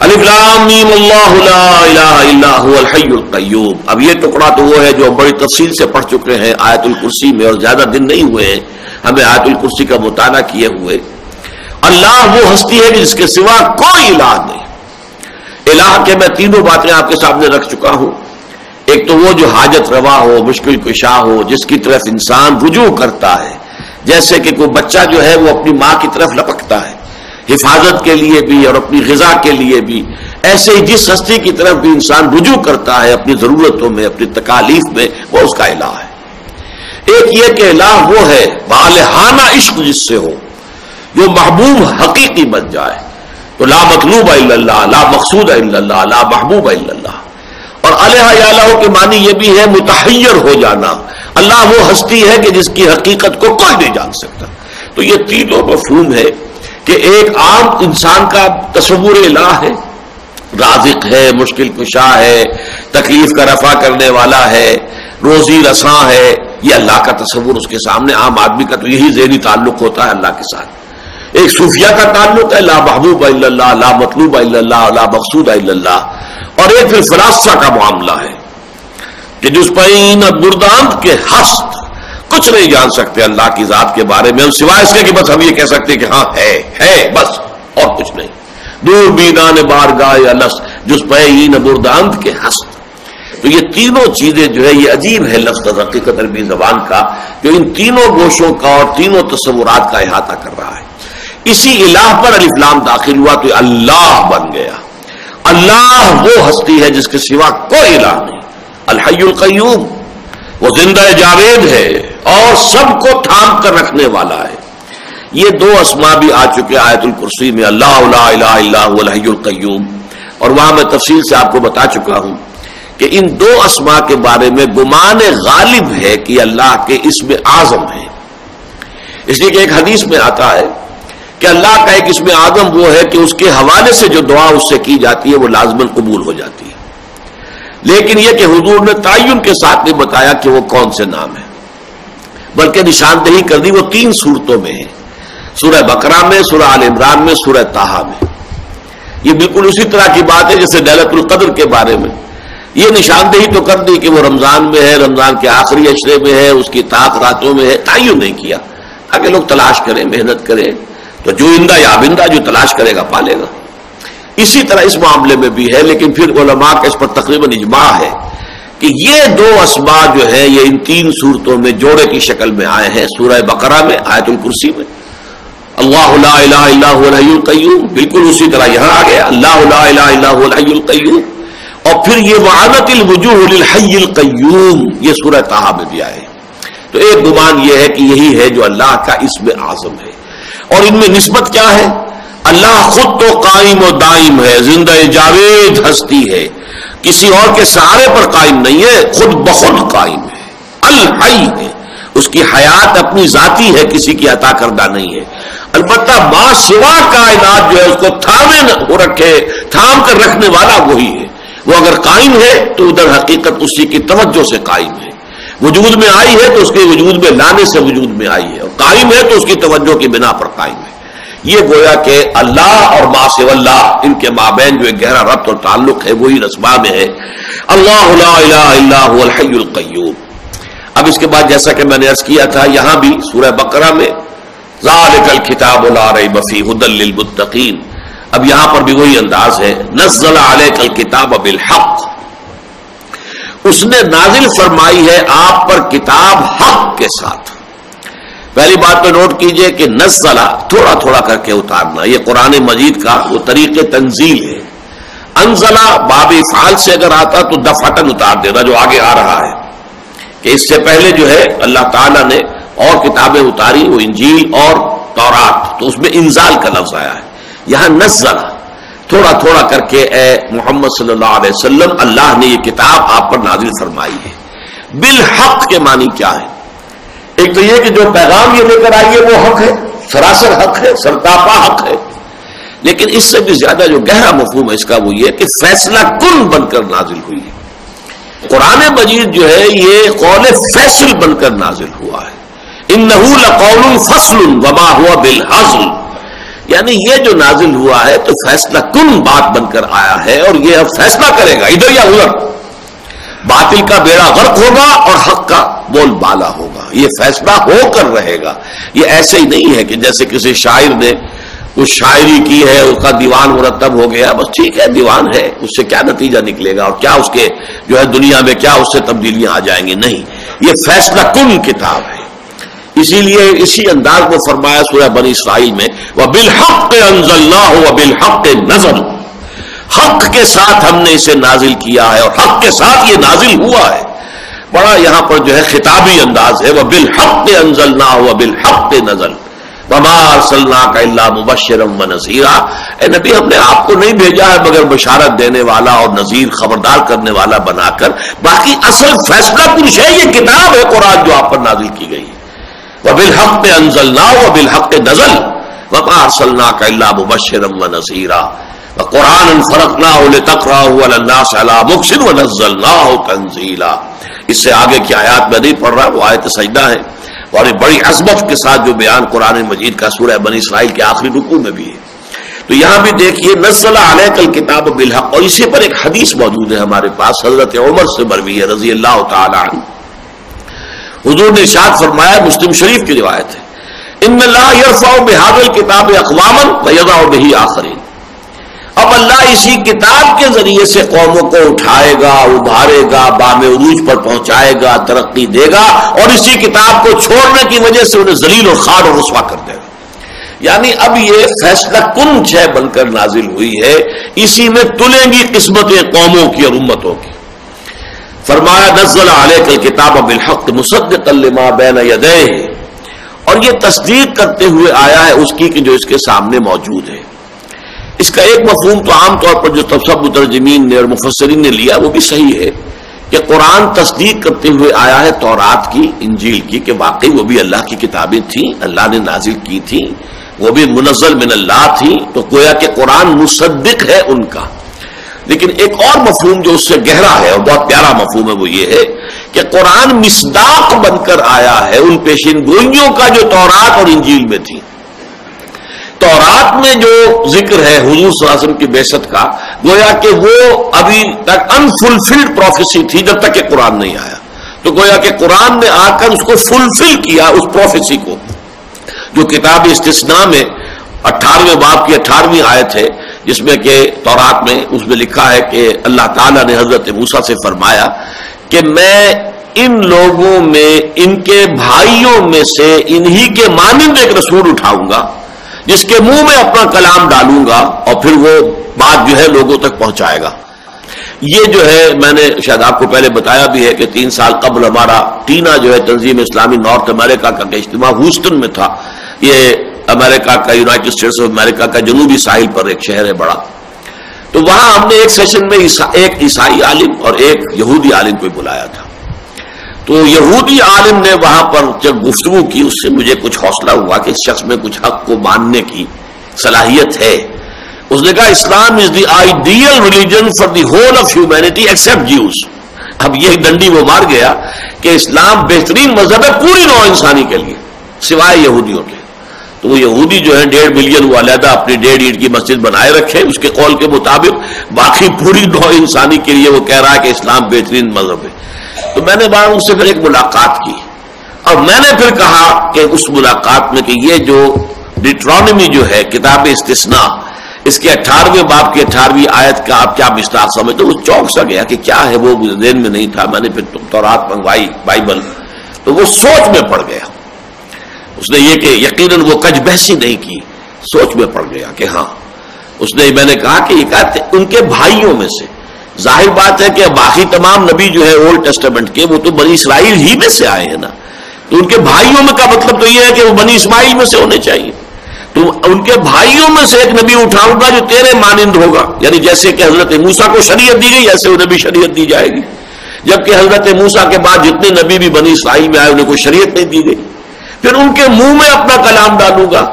الف لام میم اللہ لا الہ الا هو الحی القیوم. اب یہ ٹکڑا تو وہ ہے جو ہم بڑی تفصیل سے پڑھ چکے ہیں آیت الکرسی میں، اور زیادہ دن نہیں ہوئے ہیں ہمیں آیت الکرسی کا مطالعہ کیے ہوئے. اللہ وہ ہستی ہے جس کے سوا کوئی الہ نہیں. الہ کے میں تینوں باتیں آپ کے سامنے رکھ چکا ہوں. ایک تو وہ جو حاجت روا ہو، مشکل کشا ہو، جس کی طرف انسان رجوع کرتا ہے، جیسے کہ کوئی بچہ جو ہے وہ اپنی ماں کی طرف لپکتا ہے حفاظت کے لیے بھی اور اپنی غذا کے لیے بھی، ایسے ہی جس ہستی کی طرف بھی انسان رجوع کرتا ہے اپنی ضرورتوں میں، اپنی تکالیف میں، وہ اس کا الہ ہے. ایک یہ کہ الہ وہ ہے بالہانہ عشق جس سے ہو، جو محبوب حقیقی بن جائے. تو لا مطلوب الا اللہ، لا مقصود الا اللہ، لا محبوب الا اللہ. اور الہ یا الہ کے معنی یہ بھی ہے متحیر ہو جانا. اللہ وہ ہستی ہے کہ جس کی حقیقت کو کوئی نہیں جان سکتا. تو یہ تینوں مفہوم ہے کہ ایک عام انسان کا تصور الہ ہے، رازق ہے، مشکل کشا ہے، تکلیف کا رفع کرنے والا ہے، روزی رساں ہے. یہ اللہ کا تصور اس کے سامنے عام آدمی کا تو یہی ذہنی تعلق ہوتا ہے اللہ کے ساتھ. ایک صوفیہ کا تعلق ہے لا محبوب الا اللہ، لا مطلوب الا اللہ، لا مقصود الا اللہ. اور ایک پھر فلاسفہ کا معاملہ ہے کہ جس پین بردانت کے ہست کچھ نہیں جان سکتے اللہ کی ذات کے بارے میں، ہم سوائے اس کے کہ بس ہم یہ کہہ سکتے کہ ہاں ہے بس، اور کچھ نہیں. دور بینان بارگاہ الست جس پین بردانت کے ہست. تو یہ تینوں چیزیں جو ہے یہ عجیب ہے لفظ حقیقت عربی زبان کا، جو ان تینوں گوشوں کا اور تینوں تصورات کا احاطہ کر رہا ہے. اسی الہ پر الف لام داخل ہوا تو اللہ بن گیا. اللہ وہ ہستی ہے جس کے سوا کوئی الہ نہیں. الحی القیوم، وہ زندہ جاوید ہے اور سب کو تھام کر رکھنے والا ہے. یہ دو اسما بھی آ چکے آیت الکرسی میں، اللہ لا الہ الا هو الحی القیوم. اور وہاں میں تفصیل سے آپ کو بتا چکا ہوں کہ ان دو اسما کے بارے میں گمان غالب ہے کہ اللہ کے اسم اعظم ہے. اس لیے کہ ایک حدیث میں آتا ہے کہ اللہ کا ایک اسم اعظم وہ ہے کہ اس کے حوالے سے جو دعا اس سے کی جاتی ہے وہ لازماً قبول ہو جاتی ہے. لیکن یہ کہ حضور نے تعین کے ساتھ نہیں بتایا کہ وہ کون سے نام ہے، بلکہ نشاندہی کر دی وہ 3 صورتوں میں ہے، سورہ بقرہ میں، سورہ آل عمران میں، سورہ طٰہٰ میں. یہ بالکل اسی طرح کی بات ہے جیسے لیلۃ القدر کے بارے میں یہ نشاندہی تو کر دی کہ وہ رمضان میں ہے، رمضان کے آخری عشرے میں ہے، اس کی طاق راتوں میں ہے. تعین نہیں کیا تاکہ لوگ تلاش کریں، محنت کریں. تو جو اندہ یا بندہ جو تلاش کرے گا پالے گا. اسی طرح اس معاملے میں بھی ہے، لیکن پھر علماء کا اس پر تقریباً اجماع ہے کہ یہ دو اسماء جو ہے یہ ان 3 صورتوں میں جوڑے کی شکل میں آئے ہیں. سورہ بقرہ میں، آیت الکرسی میں اللہ لا الہ الا هو الحی القیوم، بالکل اسی طرح یہاں آ گیا اللہ لا الہ الا هو الحی القیوم. اور پھر یہ وعنت الوجوہ للحی القیوم یہ سورہ طٰہٰ میں بھی آئے. تو ایک گمان یہ ہے کہ یہی ہے جو اللہ کا اسم اعظم ہے. اور ان میں نسبت کیا ہے؟ اللہ خود تو قائم و دائم ہے، زندہ جاوید ہستی ہے، کسی اور کے سہارے پر قائم نہیں ہے، خود بخود قائم ہے، الحی ہے، اس کی حیات اپنی ذاتی ہے، کسی کی عطا کردہ نہیں ہے۔ البتہ ما سوا کائنات جو ہے اس کو تھام کر رکھنے والا وہی ہے۔ وہ اگر قائم ہے تو ادھر حقیقت اسی کی توجہ سے قائم ہے، وجود میں آئی ہے تو اس کے وجود میں لانے سے وجود میں آئی ہے، اور قائم ہے تو اس کی توجہ کی بنا پر قائم ہے۔ یہ گویا کہ اللہ اور ما سوا اللہ، ان کے مابین جو ایک گہرا ربط اور تعلق ہے وہی رسما میں ہے۔ اللہ لا الہ الا هو الحی القیوم۔ اب اس کے بعد جیسا کہ میں نے عرض کیا تھا، یہاں بھی سورہ بقرہ میں ذالک الکتاب لا ریب فیہ ھدی للمتقین، اب یہاں پر بھی وہی انداز ہے، نزل علیک الکتاب بالحق، اس نے نازل فرمائی ہے آپ پر کتاب حق کے ساتھ۔ پہلی بات تو نوٹ کیجئے کہ نزل تھوڑا تھوڑا کر کے اتارنا، یہ قرآن مجید کا وہ طریق تنزیل ہے۔ انزلہ باب افعال سے اگر آتا تو دفعتاً اتار دینا، جو آگے آ رہا ہے کہ اس سے پہلے جو ہے اللہ تعالیٰ نے اور کتابیں اتاری، وہ انجیل اور تورات، تو اس میں انزال کا لفظ آیا ہے۔ یہاں نزل تھوڑا تھوڑا کر کے اے محمد صلی اللہ علیہ وسلم اللہ نے یہ کتاب آپ پر نازل فرمائی ہے۔ بالحق کے معنی کیا ہے؟ ایک تو یہ کہ جو پیغام یہ لے کر آئی ہے وہ حق ہے، سراسر حق ہے، سرتاپا حق ہے، لیکن اس سے بھی زیادہ جو گہرا مفہوم ہے اس کا وہ یہ کہ فیصلہ کن بن کر نازل ہوئی ہے۔ قرآن مجید جو ہے یہ قول فیصل بن کر نازل ہوا ہے۔ انہ لقول فصل وما هو بالهزل، یعنی یہ جو نازل ہوا ہے تو فیصلہ کن بات بن کر آیا ہے، اور یہ اب فیصلہ کرے گا ادھر یا ادھر، باطل کا بیڑا غرق ہوگا اور حق کا بول بالا ہوگا، یہ فیصلہ ہو کر رہے گا۔ یہ ایسے ہی نہیں ہے کہ جیسے کسی شاعر نے کچھ شاعری کی ہے، اس کا دیوان مرتب ہو گیا، بس ٹھیک ہے دیوان ہے، اس سے کیا نتیجہ نکلے گا اور کیا اس کے جو ہے دنیا میں کیا اس سے تبدیلیاں آ جائیں گی، نہیں، یہ فیصلہ کن کتاب ہے۔ اسی لیے اسی انداز میں فرمایا سورہ بنی اسرائیل میں وَبِالْحَقِّ أَنزَلْنَاهُ وَبِالْحَقِّ نَزَلَ، حق کے ساتھ ہم نے اسے نازل کیا ہے اور حق کے ساتھ یہ نازل ہوا ہے۔ بڑا یہاں پر جو ہے خطابی انداز ہے، وَبِالْحَقِّ أَنزَلْنَاهُ وَبِالْحَقِّ نَزَلَ وَمَا أَرْسَلْنَاكَ إِلَّا مُبَشِّرًا وَنَذِيرًا، اے نبی ہم نے آپ کو نہیں بھیجا ہے مگر بشارت دینے والا اور نذیر خبردار کرنے والا بنا کر، باقی اصل فیصلہ کچھ ہے، یہ کتاب ہے قرآن جو آپ پر نازل کی گئی ہے۔ وَبِالْحَقِّ أَنزَلْنَاهُ وَبِالْحَقِّ نَزَلَ وَمَا أَرْسَلْنَاكَ إِلَّا مُبَشِّرًا وَنَذِيرًا وَقُرْآنًا فَرَقْنَاهُ لِتَقْرَأَهُ عَلَى النَّاسِ عَلَى مُكْثٍ وَنَزَّلْنَاهُ تَنزِيلًا۔ اس سے آگے کی آیات میں نہیں پڑھ رہا، وہ آیت سجدہ ہے، اور یہ بڑی عظمت کے ساتھ جو بیان قرآن مجید کا سورہ بنی اسرائیل کے آخری رکوع میں بھی ہے۔ تو یہاں بھی دیکھیے نزل علیک الکتاب بالحق، اور اسی پر ایک حدیث موجود ہے ہمارے پاس، حضرت عمر سے مروی ہے رضی اللہ تعالی عنہ، حضور نے ارشاد فرمایا، مسلم شریف کی روایت ہے، ان اللہ یرفع بہذا الکتاب اقواما ویضع بہ آخرین، اب اللہ اسی کتاب کے ذریعے سے قوموں کو اٹھائے گا، ابھارے گا، بام عروج پر پہنچائے گا، ترقی دے گا، اور اسی کتاب کو چھوڑنے کی وجہ سے انہیں ذلیل اور خوار اور رسوا کر دے گا۔ یعنی اب یہ فیصلہ کن شے بن کر نازل ہوئی ہے، اسی میں تلیں گی قسمتیں قوموں کی اور امتوں کی۔ فرمایا نزل علیک الکتاب بالحق مصدقا لما بین یدیہ، اور یہ تصدیق کرتے ہوئے آیا ہے اس کی کہ جو اس کے سامنے موجود ہے۔ اس کا ایک مفہوم تو عام طور پر جو سب مترجمین نے اور مفسرین نے لیا وہ بھی صحیح ہے کہ قرآن تصدیق کرتے ہوئے آیا ہے تورات کی، انجیل کی، کہ واقعی وہ بھی اللہ کی کتابیں تھیں، اللہ نے نازل کی تھیں، وہ بھی منزل من اللہ تھیں، تو گویا کہ قرآن مصدق ہے ان کا۔ لیکن ایک اور مفہوم جو اس سے گہرا ہے اور بہت پیارا مفہوم ہے وہ یہ ہے کہ قرآن مصداق بن کر آیا ہے ان پیشین گوئیوں کا جو تورات اور انجیل میں تھی۔ تورات میں جو ذکر ہے حضور صلی اللہ علیہ وسلم کی بعثت کا، گویا کہ وہ ابھی تک انفلفلڈ پروفیسی تھی جب تک کہ قرآن نہیں آیا، تو گویا کہ قرآن نے آ کر اس کو فلفل کیا، اس پروفیسی کو، جو کتاب استثناء میں 18ویں باب کی 18ویں آیت ہے، جس میں کہ تورات میں اس میں لکھا ہے کہ اللہ تعالیٰ نے حضرت موسیٰ سے فرمایا کہ میں ان لوگوں میں ان کے بھائیوں میں سے انہی کے مانند ایک رسول اٹھاؤں گا جس کے منہ میں اپنا کلام ڈالوں گا اور پھر وہ بات جو ہے لوگوں تک پہنچائے گا۔ یہ جو ہے میں نے شاید آپ کو پہلے بتایا بھی ہے کہ 3 سال قبل ہمارا ٹینا جو ہے تنظیم اسلامی نارتھ امریکہ کا اجتماع ہیوسٹن میں تھا، یہ امریکہ کا، یونائٹڈ اسٹیٹس آف امریکہ کا جنوبی ساحل پر ایک شہر ہے بڑا، تو وہاں ہم نے ایک سیشن میں ایک عیسائی عالم اور ایک یہودی عالم کو بلایا تھا. تو یہودی عالم نے وہاں پر جب گفتگو کی اس سے مجھے کچھ حوصلہ ہوا کہ اس شخص میں کچھ حق کو ماننے کی صلاحیت ہے. اس نے کہا Islam is the ideal religion for the whole of humanity except Jews. اب یہ ڈنڈی وہ مار گیا کہ اسلام بہترین مذہب ہے پوری نوع انسانی کے لیے سوائے یہودیوں کے. تو وہ یہودی جو ہے 1.5 بلین وہ علیحدہ اپنی 1.5 اینٹ کی مسجد بنائے رکھے اس کے قول کے مطابق، باقی پوری نوع انسانی کے لیے وہ کہہ رہا ہے کہ اسلام بہترین مذہب ہے. تو میں نے بعد ان سے پھر ایک ملاقات کی اور میں نے پھر کہا کہ اس ملاقات میں کہ یہ جو ڈیٹرونمی جو ہے کتاب استثناء، اس کے 18ویں باب کی 18ویں آیت کا آپ کیا مصداق سمجھتے ہو؟ وہ چونک سا گیا کہ کیا ہے، وہ ذہن میں نہیں تھا. میں نے پھر تورات منگوائی بائبل، تو وہ سوچ میں پڑ گیا. اس نے یہ کہ یقیناً وہ کج بحثی نہیں کی، سوچ میں پڑ گیا کہ ہاں. اس نے میں نے کہا کہ یہ کہتے ان کے بھائیوں میں سے، ظاہر بات ہے کہ باقی تمام نبی جو ہے اولڈ ٹیسٹامنٹ کے وہ تو بنی اسرائیل ہی میں سے آئے ہیں نا، تو ان کے بھائیوں میں کا مطلب تو یہ ہے کہ وہ بنی اسماعیل میں سے ہونے چاہیے. تو ان کے بھائیوں میں سے ایک نبی اٹھاؤں گا جو تیرے مانند ہوگا، یعنی جیسے کہ حضرت موسیٰ کو شریعت دی گئی ایسے انہیں بھی شریعت دی جائے گی. جبکہ حضرت موسیٰ کے بعد جتنے نبی بھی بنی اسرائیل میں آئے انہیں کوئی شریعت نہیں دی گئی. پھر ان کے منہ میں اپنا کلام ڈالوں گا.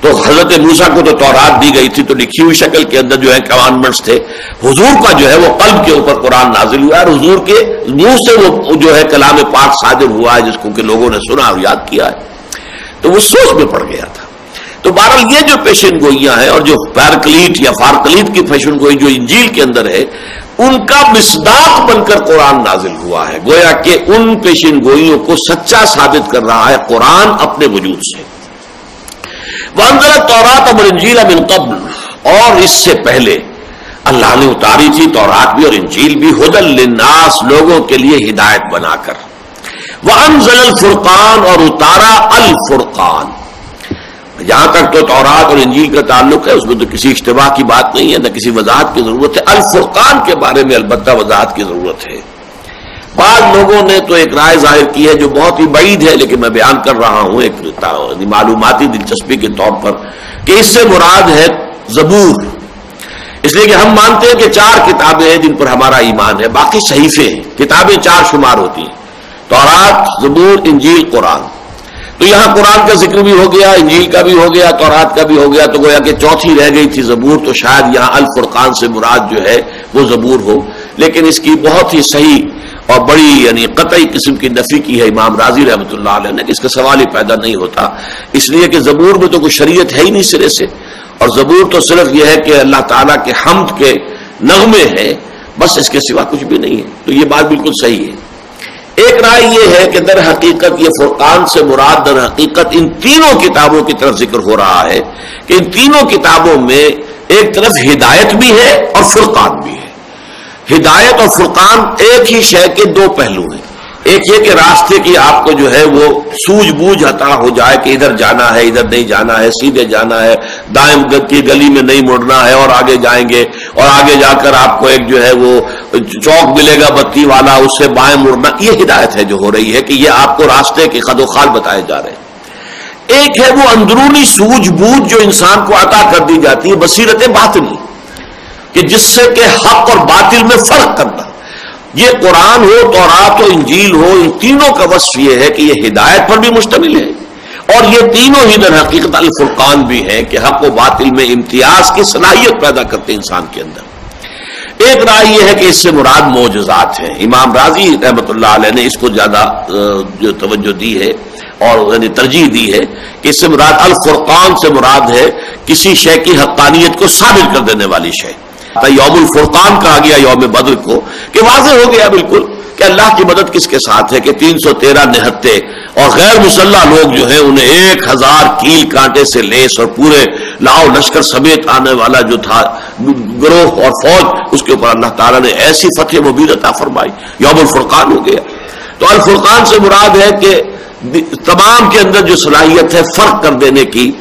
تو حضرت موسیٰ کو تو تورات دی گئی تھی تو لکھی ہوئی شکل کے اندر جو ہے کمانڈمنٹس تھے. حضور کا جو ہے وہ قلب کے اوپر قرآن نازل ہوا اور حضور کے منہ سے وہ جو ہے کلام پاک صادر ہوا ہے جس کو کہ لوگوں نے سنا اور یاد کیا ہے. تو وہ سوچ میں پڑ گیا تھا. تو بہرحال یہ جو پیشن گوئیاں ہیں اور جو پارکلیٹ یا فارکلیٹ کی پیشن گوئی جو انجیل کے اندر ہے ان کا مصداق بن کر قرآن نازل ہوا ہے. گویا کہ ان پیشن گوئیوں کو سچا ثابت کر رہا ہے قرآن اپنے وجود سے. وَأَنزَلَ التَّوْرَاةَ وَالْإِنجِيلَ مِن قَبْلُ، اور اس سے پہلے اللہ نے اتاری تھی تورات بھی اور انجیل بھی، ہدی للناس، لوگوں کے لیے ہدایت بنا کر. وَأَنزَلَ الْفُرْقَانَ، اور اتارا الفرقان. جہاں تک تو تورات اور انجیل کا تعلق ہے اس میں تو کسی اشتباہ کی بات نہیں ہے، نہ کسی وضاحت کی ضرورت ہے. الفرقان کے بارے میں البتہ وضاحت کی ضرورت ہے. بعض لوگوں نے تو ایک رائے ظاہر کی ہے جو بہت ہی بعید ہے لیکن میں بیان کر رہا ہوں ایک معلوماتی دلچسپی کے طور پر، کہ اس سے مراد ہے زبور. اس لیے کہ ہم مانتے ہیں کہ 4 کتابیں ہیں جن پر ہمارا ایمان ہے، باقی صحیفے ہیں. کتابیں 4 شمار ہوتی ہیں، تورات، زبور، انجیل، قرآن. تو یہاں قرآن کا ذکر بھی ہو گیا، انجیل کا بھی ہو گیا، تورات کا بھی ہو گیا، تو گویا کہ چوتھی رہ گئی تھی زبور. تو شاید یہاں الفرقان سے مراد جو ہے وہ زبور ہو، لیکن اس کی بہت ہی صحیح اور بڑی یعنی قطعی قسم کی نفی کی ہے امام رازی رحمۃ اللہ علیہ نے، کہ اس کا سوال ہی پیدا نہیں ہوتا. اس لیے کہ زبور میں تو کوئی شریعت ہے ہی نہیں سرے سے، اور زبور تو صرف یہ ہے کہ اللہ تعالیٰ کے حمد کے نغمے ہیں، بس اس کے سوا کچھ بھی نہیں ہے. تو یہ بات بالکل صحیح ہے. ایک رائے یہ ہے کہ در حقیقت یہ فرقان سے مراد در حقیقت ان تینوں کتابوں کی طرف ذکر ہو رہا ہے کہ ان تینوں کتابوں میں ایک طرف ہدایت بھی ہے اور فرقان بھی ہے. ہدایت اور فرقان ایک ہی شے کے 2 پہلو ہیں. ایک یہ کہ راستے کی آپ کو جو ہے وہ سوجھ بوجھ عطا ہو جائے کہ ادھر جانا ہے ادھر نہیں جانا ہے، سیدھے جانا ہے، دائیں کی گلی میں نہیں مڑنا ہے اور آگے جائیں گے، اور آگے جا کر آپ کو ایک جو ہے وہ چوک ملے گا بتی والا، اس سے بائیں مڑنا. یہ ہدایت ہے جو ہو رہی ہے کہ یہ آپ کو راستے کے خد و خال بتائے جا رہے ہیں. ایک ہے وہ اندرونی سوجھ بوجھ جو انسان کو عطا کر دی جاتی ہے، بصیرت باطنی، کہ جس سے کہ حق اور باطل میں فرق کرنا. یہ قرآن ہو، تورات ہو، انجیل ہو، ان تینوں کا وصف یہ ہے کہ یہ ہدایت پر بھی مشتمل ہے، اور یہ تینوں ہی در حقیقت الفرقان بھی ہیں کہ حق و باطل میں امتیاز کی صلاحیت پیدا کرتے ہیں انسان کے اندر. ایک رائے یہ ہے کہ اس سے مراد معجزات ہیں. امام رازی رحمۃ اللہ علیہ نے اس کو زیادہ جو توجہ دی ہے اور یعنی ترجیح دی ہے کہ اس سے مراد الفرقان سے مراد ہے کسی شے کی حقانیت کو ثابت کر دینے والی شے. یوم الفرقان کہا گیا یوم بدر کو کہ واضح ہو گیا بالکل کہ اللہ کی مدد کس کے ساتھ ہے، کہ 313 نہتے اور غیر مسلح لوگ جو ہیں انہیں 1000 کیل کانٹے سے لیس اور پورے لاؤ لشکر سمیت آنے والا جو تھا گروہ اور فوج، اس کے اوپر اللہ تعالیٰ نے ایسی فتح مبین عطا فرمائی. یوم الفرقان ہو گیا. تو الفرقان سے مراد ہے کہ تمام کے اندر جو صلاحیت ہے فرق کر دینے کی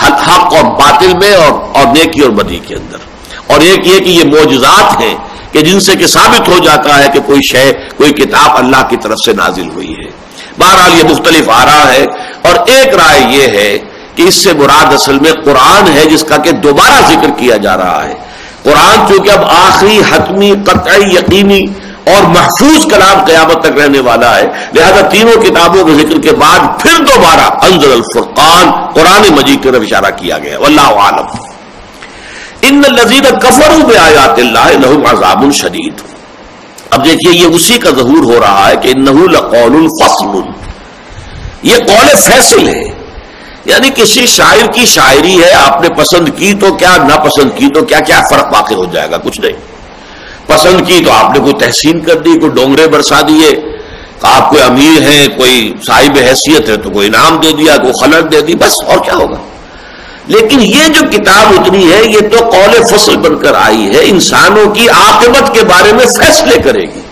حق اور باطل میں اور نیکی اور بدی کے اندر. اور ایک یہ کہ یہ معجزات ہیں کہ جن سے کہ ثابت ہو جاتا ہے کہ کوئی شے، کوئی کتاب اللہ کی طرف سے نازل ہوئی ہے. بہرحال یہ مختلف آراء ہے. اور ایک رائے یہ ہے کہ اس سے مراد اصل میں قرآن ہے جس کا کہ دوبارہ ذکر کیا جا رہا ہے. قرآن چونکہ اب آخری حتمی قطعی یقینی اور محفوظ کلام قیامت تک رہنے والا ہے، لہذا تینوں کتابوں کے ذکر کے بعد پھر دوبارہ انزل الفرقان قرآن مجید کی طرف اشارہ کیا گیا، واللہ عالم۔ ان الذین کفروا بآیات اللہ لہم عذاب شدید۔ اب دیکھیے یہ اسی کا ظہور ہو رہا ہے کہ انہ لقول فصل، یہ قول فیصل ہے، یعنی کسی شاعر کی شاعری ہے، آپ نے پسند کی تو کیا، نہ پسند کی تو کیا، کیا فرق واقع ہو جائے گا؟ کچھ نہیں۔ پسند کی تو آپ نے کوئی تحسین کر دی، کوئی ڈونگرے برسا دیے، آپ کوئی امیر ہیں، کوئی صاحب حیثیت ہے تو کوئی انعام دے دیا، کوئی خلق دے دی، بس اور کیا ہوگا۔ لیکن یہ جو کتاب اتری ہے یہ تو قول فصل بن کر آئی ہے، انسانوں کی عاقبت کے بارے میں فیصلے کرے گی۔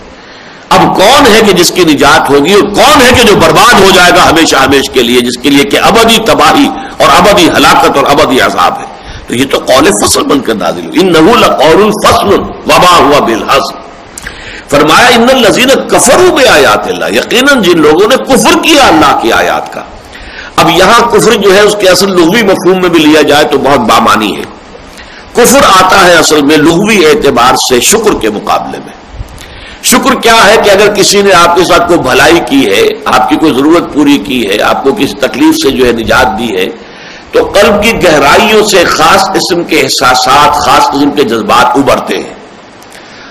اب کون ہے کہ جس کی نجات ہوگی اور کون ہے کہ جو برباد ہو جائے گا ہمیشہ ہمیشہ کے لیے، جس کے لیے کہ ابدی تباہی اور ابدی ہلاکت اور ابدی عذاب ہے۔ تو یہ تو قول فصل بن کر نازل ہوئی، انہ لقول فصل وما هو بالحزن۔ فرمایا ان الذین کفروا بآیات اللہ، یقیناً جن لوگوں نے کفر کیا اللہ کی آیات کا۔ اب یہاں کفر جو ہے اس کے اصل لغوی مفہوم میں بھی لیا جائے تو بہت بامانی ہے۔ کفر آتا ہے اصل میں لغوی اعتبار سے شکر کے مقابلے میں۔ شکر کیا ہے کہ اگر کسی نے آپ کے ساتھ کوئی بھلائی کی ہے، آپ کی کوئی ضرورت پوری کی ہے، آپ کو کسی تکلیف سے جو ہے نجات دی ہے، تو قلب کی گہرائیوں سے خاص قسم کے احساسات، خاص قسم کے جذبات ابھرتے ہیں۔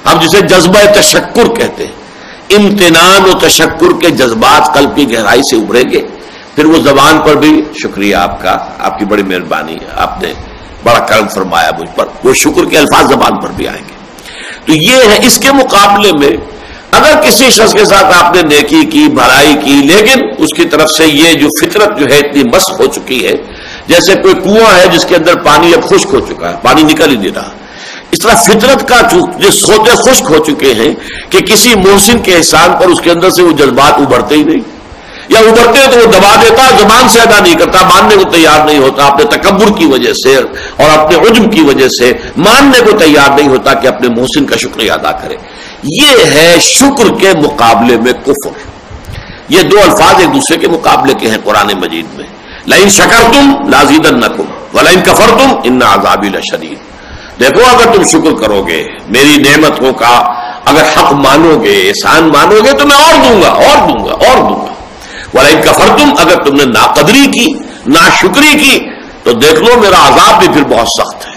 ہم جسے جذبہ تشکر کہتے ہیں، امتنان و تشکر کے جذبات قلب کی گہرائی سے ابھریں گے، پھر وہ زبان پر بھی شکریہ آپ کا، آپ کی بڑی مہربانی ہے، آپ نے بڑا کرم فرمایا مجھ پر، وہ شکر کے الفاظ زبان پر بھی آئیں گے۔ تو یہ ہے۔ اس کے مقابلے میں اگر کسی شخص کے ساتھ آپ نے نیکی کی، بھلائی کی، لیکن اس کی طرف سے یہ جو فطرت جو ہے اتنی مسخ ہو چکی ہے، جیسے کوئی کنواں ہے جس کے اندر پانی اب خشک ہو چکا ہے، پانی نکل ہی نہیں رہا، اس طرح فطرت کا جو سوتے خشک ہو چکے ہیں کہ کسی محسن کے احسان پر اس کے اندر سے وہ جذبات ابھرتے ہی نہیں، یا ابھرتے تو وہ دبا دیتا، زبان سے ادا نہیں کرتا، ماننے کو تیار نہیں ہوتا، اپنے تکبر کی وجہ سے اور اپنے عجب کی وجہ سے ماننے کو تیار نہیں ہوتا کہ اپنے محسن کا شکریہ ادا کرے۔ یہ ہے شکر کے مقابلے میں کفر۔ یہ دو الفاظ ایک دوسرے کے مقابلے کے ہیں قرآن مجید میں، لئن شکرتم لازیدنکم ولئن کفرتم ان عذابی لشدید۔ دیکھو اگر تم شکر کرو گے، میری نعمتوں کا اگر حق مانو گے، احسان مانو گے تو میں اور دوں گا اور دوں گا اور دوں گا۔ وَلَئِن كَفَرْتُمْ، اگر تم نے ناقدری کی، ناشکری کی، تو دیکھ لو میرا عذاب بھی پھر بہت سخت ہے۔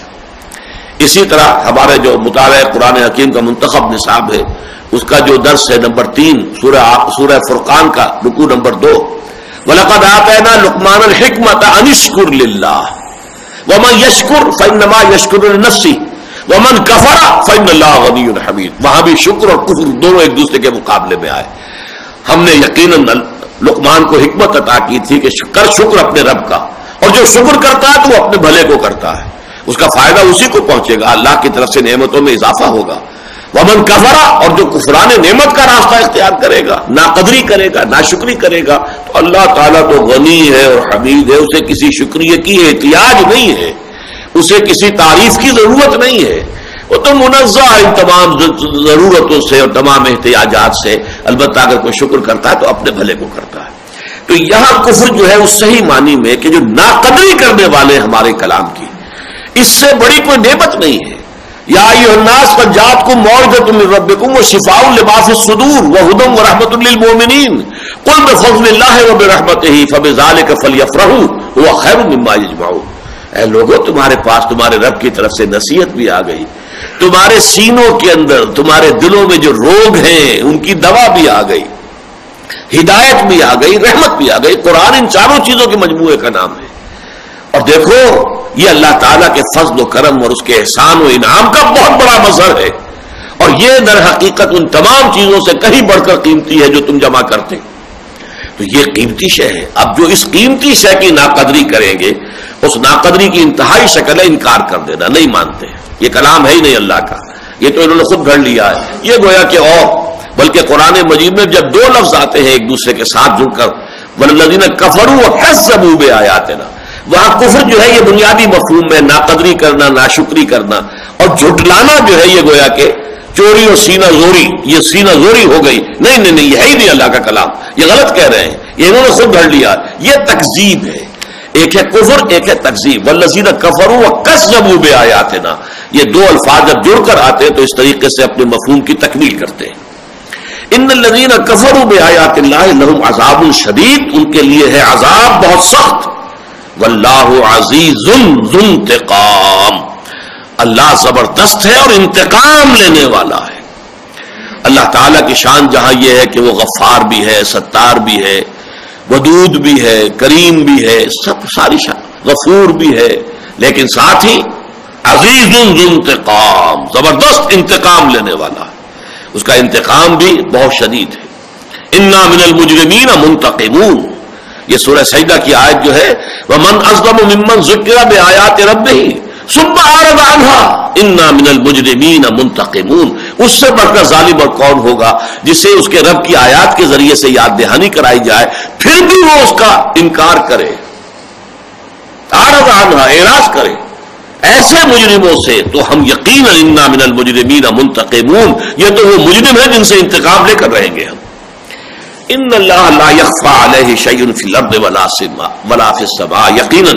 اسی طرح ہمارے جو مطالعہ قرآن حکیم کا منتخب نصاب ہے، اس کا جو درس ہے نمبر 3 سورہ فرقان کا رکوع نمبر 2، وَلَقَدْ آتَيْنَا لُقْمَانَ الْحِكْمَةَ أَنِ اشْكُرْ لِلَّهِ وَمَنْ يَشْكُرْ فَإِنَّمَا يَشْكُرُ لِنَفْسِهِ وَمَنْ كَفَرَ فَإِنَّ اللَّهَ غَنِيٌّ حَمِيدٌ۔ وہاں بھی شکر اور کفر دونوں ایک دوسرے کے مقابلے میں آئے۔ ہم نے یقیناً لقمان کو حکمت عطا کی تھی کہ کر شکر اپنے رب کا، اور جو شکر کرتا ہے تو وہ اپنے بھلے کو کرتا ہے، اس کا فائدہ اسی کو پہنچے گا، اللہ کی طرف سے نعمتوں میں اضافہ ہوگا۔ ومن کفرا، اور جو کفران نعمت کا راستہ اختیار کرے گا، ناقدری کرے گا، ناشکری کرے گا، تو اللہ تعالیٰ تو غنی ہے اور حمید ہے، اسے کسی شکریہ کی احتیاج نہیں ہے، اسے کسی تعریف کی ضرورت نہیں ہے، وہ تو منزہ ان تمام ضرورتوں سے اور تمام احتیاجات سے۔ البتہ اگر کوئی شکر کرتا ہے تو اپنے بھلے کو کرتا ہے۔ تو یہاں کفر جو ہے اس صحیح معنی میں کہ جو ناقدری کرنے والے ہمارے کلام کی، اس سے بڑی کوئی نعمت نہیں ہے۔ یا ایھا الناس قد جاءتکم موعظۃ من ربکم وشفاء لما فی الصدور وہدی ورحمۃ للمؤمنین قل بفضل اللہ وبرحمتہ فبذلک فلیفرحوا ھو خیر مما یجمعون۔ اے لوگو، تمہارے پاس تمہارے رب کی طرف سے نصیحت بھی آ گئی، تمہارے سینوں کے اندر، تمہارے دلوں میں جو روگ ہیں ان کی دوا بھی آ گئی، ہدایت بھی آ گئی، رحمت بھی آ گئی۔ قرآن ان چاروں چیزوں کے مجموعے کا نام ہے۔ اور دیکھو یہ اللہ تعالیٰ کے فضل و کرم اور اس کے احسان و انعام کا بہت بڑا مظہر ہے، اور یہ در حقیقت ان تمام چیزوں سے کہیں بڑھ کر قیمتی ہے جو تم جمع کرتے۔ تو یہ قیمتی شے ہے۔ اب جو اس قیمتی شے کی ناقدری کریں گے، اس ناقدری کی انتہائی شکل ہے انکار کر دینا، نہیں مانتے، یہ کلام ہے ہی نہیں اللہ کا، یہ تو انہوں نے خود گھڑ لیا ہے۔ یہ گویا کہ اور بلکہ قرآن مجید میں جب دو لفظ آتے ہیں ایک دوسرے کے ساتھ جڑ کر، وَالَّذِينَ كَفَرُوا وَكَذَّبُوا بِآيَاتِنَا، وہاں کفر جو ہے یہ بنیادی مفہوم ہے، ناقدری کرنا، ناشکری کرنا، اور جھٹلانا جو ہے یہ گویا کہ چوری اور سینہ زوری، یہ سینہ زوری ہو گئی، نہیں یہ ہے ہی نہیں اللہ کا کلام، یہ غلط کہہ رہے ہیں، یہ انہوں نے خود گھڑ لیا، یہ تکذیب ہے۔ ایک ہے کفر، ایک ہے تکذیب. والذین کفروا وکذبوا بآیاتنا، یہ دو الفاظ جب جڑ کر آتے ہیں تو اس طریقے سے اپنے مفہوم کی تکمیل کرتے ہیں. ان الذین کفروا بآیات اللہ لهم عذاب شدید، ان کے لیے ہے عذاب بہت سخت. واللہ عزیز ذو انتقام، اللہ زبردست ہے اور انتقام لینے والا ہے. اللہ تعالیٰ کی شان جہاں یہ ہے کہ وہ غفار بھی ہے، ستار بھی ہے، ودود بھی ہے، کریم بھی ہے، سب ساری شان، غفور بھی ہے، لیکن ساتھ ہی عزیز ذو انتقام، زبردست انتقام لینے والا ہے. اس کا انتقام بھی بہت شدید ہے. انا من المجرمین منتقمون، یہ سورہ سجدہ کی آیت جو ہے ومن اظلم ممن ذکر بآیات ربہ ثم اعرض عنها انا من المجرمین منتقمون، اس سے بڑھ کر ظالم اور کون ہوگا جسے اس کے رب کی آیات کے ذریعے سے یاد دہانی کرائی جائے پھر بھی وہ اس کا انکار کرے، اعرض عنها، اعراض کرے. ایسے مجرموں سے تو ہم یقینا انا من المجرمین منتقمون، یہ تو وہ مجرم ہے جن سے انتقام لے کر رہیں گے ہم. ان اللہ لا یخفی علیہ شیء فی الارض ولا فی السماء، یقینا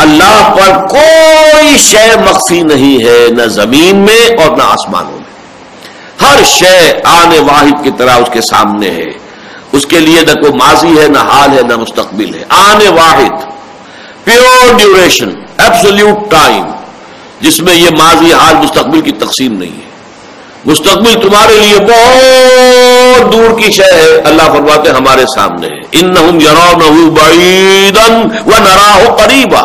اللہ پر کوئی شے مخفی نہیں ہے، نہ زمین میں اور نہ آسمانوں میں. ہر شے آنے واحد کی طرح اس کے سامنے ہے، اس کے لیے نہ کوئی ماضی ہے، نہ حال ہے، نہ مستقبل ہے. آنے واحد، پیور ڈیوریشن، ایبسولوٹ ٹائم، جس میں یہ ماضی حال مستقبل کی تقسیم نہیں ہے. مستقبل تمہارے لیے بہت دور کی شے ہے، اللہ فرماتے ہیں ہمارے سامنے ہے. انہم یرونہ بعیدا ونراہ قریبا،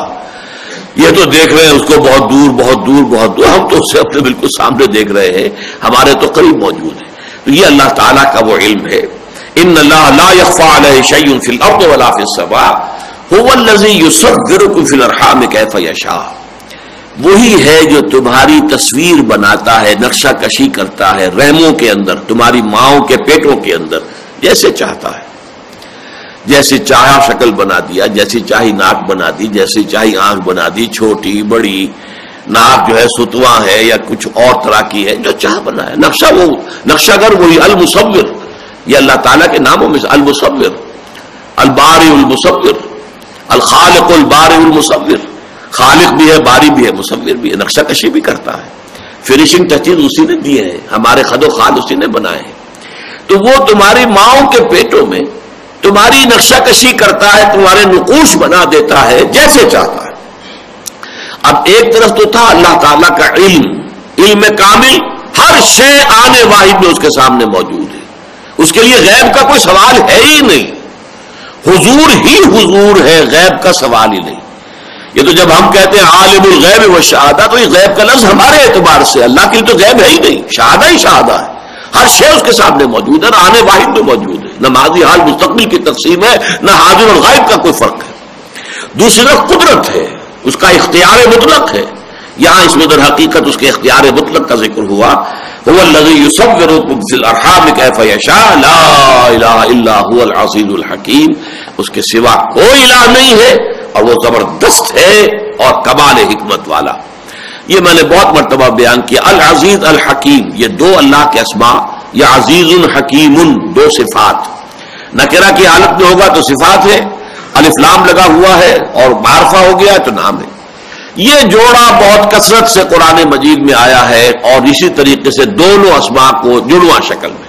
یہ تو دیکھ رہے ہیں اس کو بہت دور بہت دور بہت دور، ہم تو اسے اپنے بالکل سامنے دیکھ رہے ہیں، ہمارے تو قریب موجود ہے. تو یہ اللہ تعالیٰ کا وہ علم ہے. ان اللہ لا یخفی علیہ شیء فی الارض ولا فی السماء هو الذی یصورکم فی الارحام کیف یشاء، وہی ہے جو تمہاری تصویر بناتا ہے، نقشہ کشی کرتا ہے رحموں کے اندر، تمہاری ماؤں کے پیٹوں کے اندر جیسے چاہتا ہے. جیسے چاہا شکل بنا دیا، جیسی چاہی ناک بنا دی، جیسی چاہی آنکھ بنا دی، چھوٹی بڑی، ناک جو ہے ستواں ہے یا کچھ اور طرح کی ہے، جو چاہ بنا ہے. نقشہ وہ نقشہ گر وہی المصور، یہ اللہ تعالیٰ کے ناموں میں سے المصور، البارئ المصور، الخالق البارئ المصور، خالق بھی ہے، باری بھی ہے، مصور بھی ہے، نقشہ کشی بھی کرتا ہے. فنیشنگ ٹچز اسی نے دیے ہیں، ہمارے خد و خال اسی نے بنائے ہیں. تو وہ تمہاری ماؤں کے پیٹوں میں تمہاری نقشہ کشی کرتا ہے، تمہارے نقوش بنا دیتا ہے جیسے چاہتا ہے. اب ایک طرف تو تھا اللہ تعالیٰ کا علم کامل، ہر شے آنے واحد میں اس کے سامنے موجود ہے، اس کے لیے غیب کا کوئی سوال ہے ہی نہیں، حضور ہی حضور ہے، غیب کا سوال ہی نہیں. یہ تو جب ہم کہتے ہیں عالم الغیب والشہادہ تو یہ غیب کا لفظ ہمارے اعتبار سے، اللہ کے لیے تو غیب ہے ہی نہیں، شہادہ ہی شہادہ ہے. ہر شے اس کے سامنے موجود ہے، نہ آنے واحد میں موجود ہے، نہ ماضی حال مستقبل کی تقسیم ہے، نہ حاضر اور غائب کا کوئی فرق ہے. دوسری طرف قدرت ہے، اس کا اختیار مطلق ہے. یہاں اس میں در حقیقت اس کے اختیار مطلق کا ذکر ہوا. هو الذی یصورکم فی الارحام کیف یشاء لا الہ الا هو العزیز الحکیم، اس کے سوا کوئی الہ نہیں ہے اور وہ زبردست ہے اور کمال حکمت والا. یہ میں نے بہت مرتبہ بیان کیا، العزیز الحکیم، یہ دو اللہ کے اسماء، یا عزیز حکیم، دو صفات. نکرہ کی حالت میں ہوگا تو صفات ہے، الف لام لگا ہوا ہے اور معرفہ ہو گیا تو نام ہے. یہ جوڑا بہت کثرت سے قرآن مجید میں آیا ہے اور اسی طریقے سے دونوں اسماء کو جڑواں شکل میں،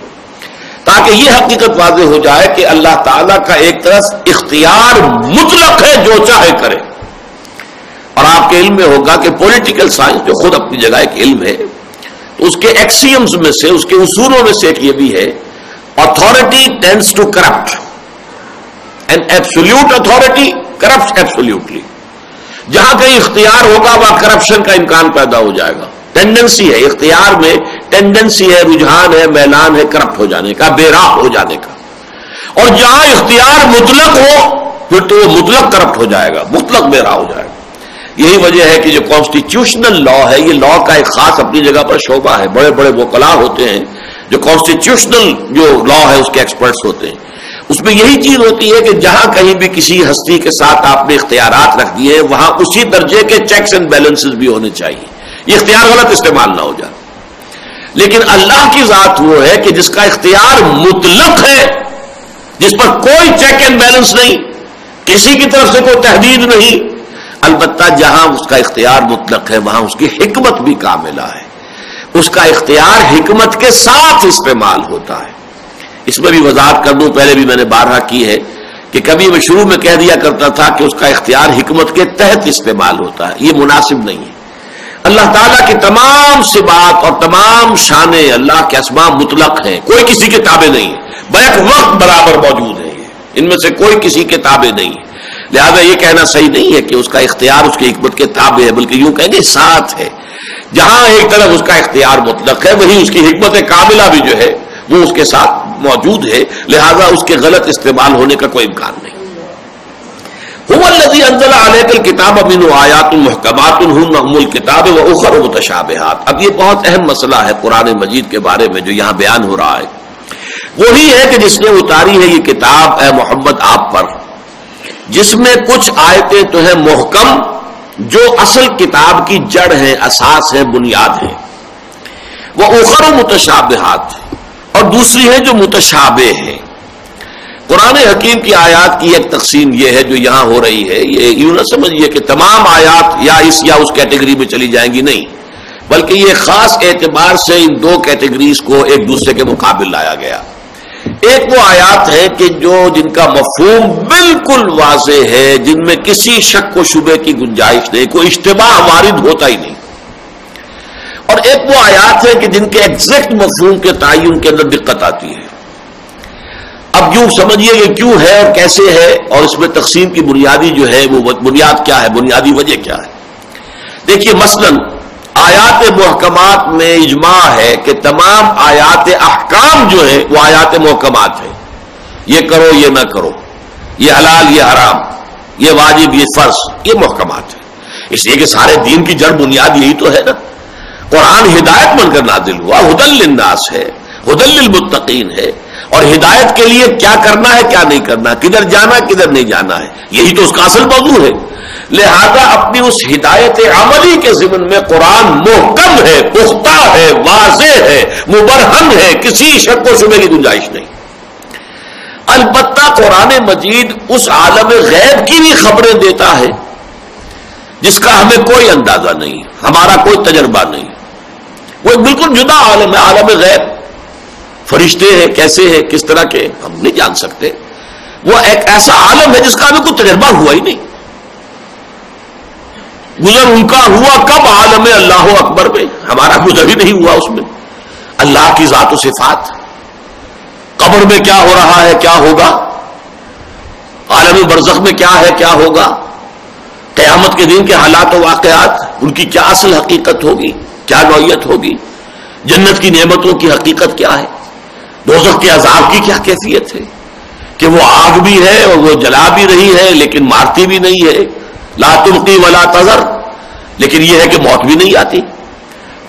تاکہ یہ حقیقت واضح ہو جائے کہ اللہ تعالیٰ کا ایک طرف اختیار مطلق ہے، جو چاہے کرے. اور آپ کے علم میں ہوگا کہ پولیٹیکل سائنس جو خود اپنی جگہ ایک علم ہے، تو اس کے ایکسیمز میں سے، اس کے اصولوں میں سے ایک یہ بھی ہے، authority tends to corrupt and absolute authority corrupts absolutely. جہاں کہیں اختیار ہوگا وہاں کرپشن کا امکان پیدا ہو جائے گا. ٹینڈنسی ہے اختیار میں، ٹینڈنسی ہے، رجحان ہے، میلان ہے کرپٹ ہو جانے کا، بے راہ ہو جانے کا. اور جہاں اختیار مطلق ہو پھر تو وہ مطلق کرپٹ ہو جائے گا، مطلق بے راہ ہو جائے گا. یہی وجہ ہے کہ جو کانسٹیٹیوشنل لا ہے، یہ لا کا ایک خاص اپنی جگہ پر شعبہ ہے. بڑے بڑے وکلاء ہوتے ہیں جو کانسٹیٹیوشنل جو لا ہے اس کے ایکسپرٹس ہوتے ہیں. اس میں یہی چیز ہوتی ہے کہ جہاں کہیں بھی کسی ہستی کے ساتھ آپ نے اختیارات رکھ دیے وہاں اسی درجے کے چیکس اینڈ بیلنسز بھی ہونے چاہیے، یہ اختیار غلط استعمال نہ ہو جائے. لیکن اللہ کی ذات وہ ہے کہ جس کا اختیار مطلق ہے، جس پر کوئی چیک اینڈ بیلنس نہیں، کسی کی طرف سے کوئی تحدید نہیں. البتہ جہاں اس کا اختیار مطلق ہے وہاں اس کی حکمت بھی کاملہ ہے. اس کا اختیار حکمت کے ساتھ استعمال ہوتا ہے. اس میں بھی وضاحت کر دوں، پہلے بھی میں نے بارہا کی ہے کہ کبھی میں شروع میں کہہ دیا کرتا تھا کہ اس کا اختیار حکمت کے تحت استعمال ہوتا ہے. یہ مناسب نہیں ہے. اللہ تعالیٰ کی تمام صفات اور تمام شانیں اللہ کے اسماء مطلق ہیں، کوئی کسی کے تابع نہیں ہے، بیک وقت برابر موجود ہے. ان میں سے کوئی کسی کے تابع نہیں ہے. لہذا یہ کہنا صحیح نہیں ہے کہ اس کا اختیار اس کی حکمت کے تابع ہے، بلکہ یوں کہیں گے ساتھ ہے. جہاں ایک طرف اس کا اختیار مطلق ہے وہیں اس کی حکمت کاملہ بھی جو ہے وہ اس کے ساتھ موجود ہے. لہذا اس کے غلط استعمال ہونے کا کوئی امکان نہیں. هو الذي انزل عليك الكتاب منه آیات محکمات هن ام الکتاب واخر متشابہات. اب یہ بہت اہم مسئلہ ہے قرآن مجید کے بارے میں جو یہاں بیان ہو رہا ہے. وہی ہے کہ جس نے اتاری ہے یہ کتاب اے محمد آپ پر، جس میں کچھ آیتیں تو ہیں محکم جو اصل کتاب کی جڑ ہیں، اساس ہے، بنیاد ہے. واخر متشابہات، اور دوسری ہے جو متشابہ ہے. قرآن حکیم کی آیات کی ایک تقسیم یہ ہے جو یہاں ہو رہی ہے. یہ یوں نہ سمجھیے کہ تمام آیات یا اس کیٹیگری میں چلی جائیں گی، نہیں، بلکہ یہ خاص اعتبار سے ان دو کیٹیگریز کو ایک دوسرے کے مقابل لایا گیا. ایک وہ آیات ہے کہ جن کا مفہوم بالکل واضح ہے، جن میں کسی شک و شبے کی گنجائش نہیں، کوئی اشتباہ وارد ہوتا ہی نہیں. اور ایک وہ آیات ہے کہ جن کے ایگزیکٹ مفہوم کے تعین کے اندر دقت آتی ہے. اب یوں سمجھیے کہ کیوں ہے اور کیسے ہے، اور اس میں تقسیم کی بنیادی جو ہے وہ بنیاد کیا ہے، بنیادی وجہ کیا ہے. دیکھیے مثلا آیات محکمات میں اجماع ہے کہ تمام آیات احکام جو ہیں وہ آیات محکمات ہیں. یہ کرو، یہ نہ کرو، یہ حلال، یہ حرام، یہ واجب، یہ فرض، یہ محکمات ہیں. اس لیے کہ سارے دین کی جڑ بنیاد یہی تو ہے نا. قرآن ہدایت بن کر نازل ہوا، ہدی للناس ہے، ہدی للمتقین ہے. اور ہدایت کے لیے کیا کرنا ہے، کیا نہیں کرنا، کدھر جانا، کدھر نہیں جانا ہے، یہی تو اس کا اصل موضوع ہے. لہذا اپنی اس ہدایت عملی کے ضمن میں قرآن محکم ہے، پختہ ہے، واضح ہے، مبرہن ہے، کسی شک و شبے کی گنجائش نہیں. البتہ قرآن مجید اس عالم غیب کی بھی خبریں دیتا ہے جس کا ہمیں کوئی اندازہ نہیں، ہمارا کوئی تجربہ نہیں. وہ ایک بالکل جدا عالم ہے، عالم غیب. فرشتے ہیں، کیسے ہیں، کس طرح کے، ہم نہیں جان سکتے. وہ ایک ایسا عالم ہے جس کا ہمیں کوئی تجربہ ہوا ہی نہیں. گزر ان کا ہوا کب عالم اللہ اکبر میں، ہمارا گزر ہی نہیں ہوا اس میں. اللہ کی ذات و صفات، قبر میں کیا ہو رہا ہے، کیا ہوگا، عالم برزخ میں کیا ہے، کیا ہوگا، قیامت کے دن کے حالات و واقعات، ان کی کیا اصل حقیقت ہوگی، کیا نوعیت ہوگی، جنت کی نعمتوں کی حقیقت کیا ہے، دوزخ کے عذاب کی کیا کیفیت ہے، کہ وہ آگ بھی ہے اور وہ جلا بھی رہی ہے لیکن مارتی بھی نہیں ہے، لا تلقی ولا تذر، لیکن یہ ہے کہ موت بھی نہیں آتی.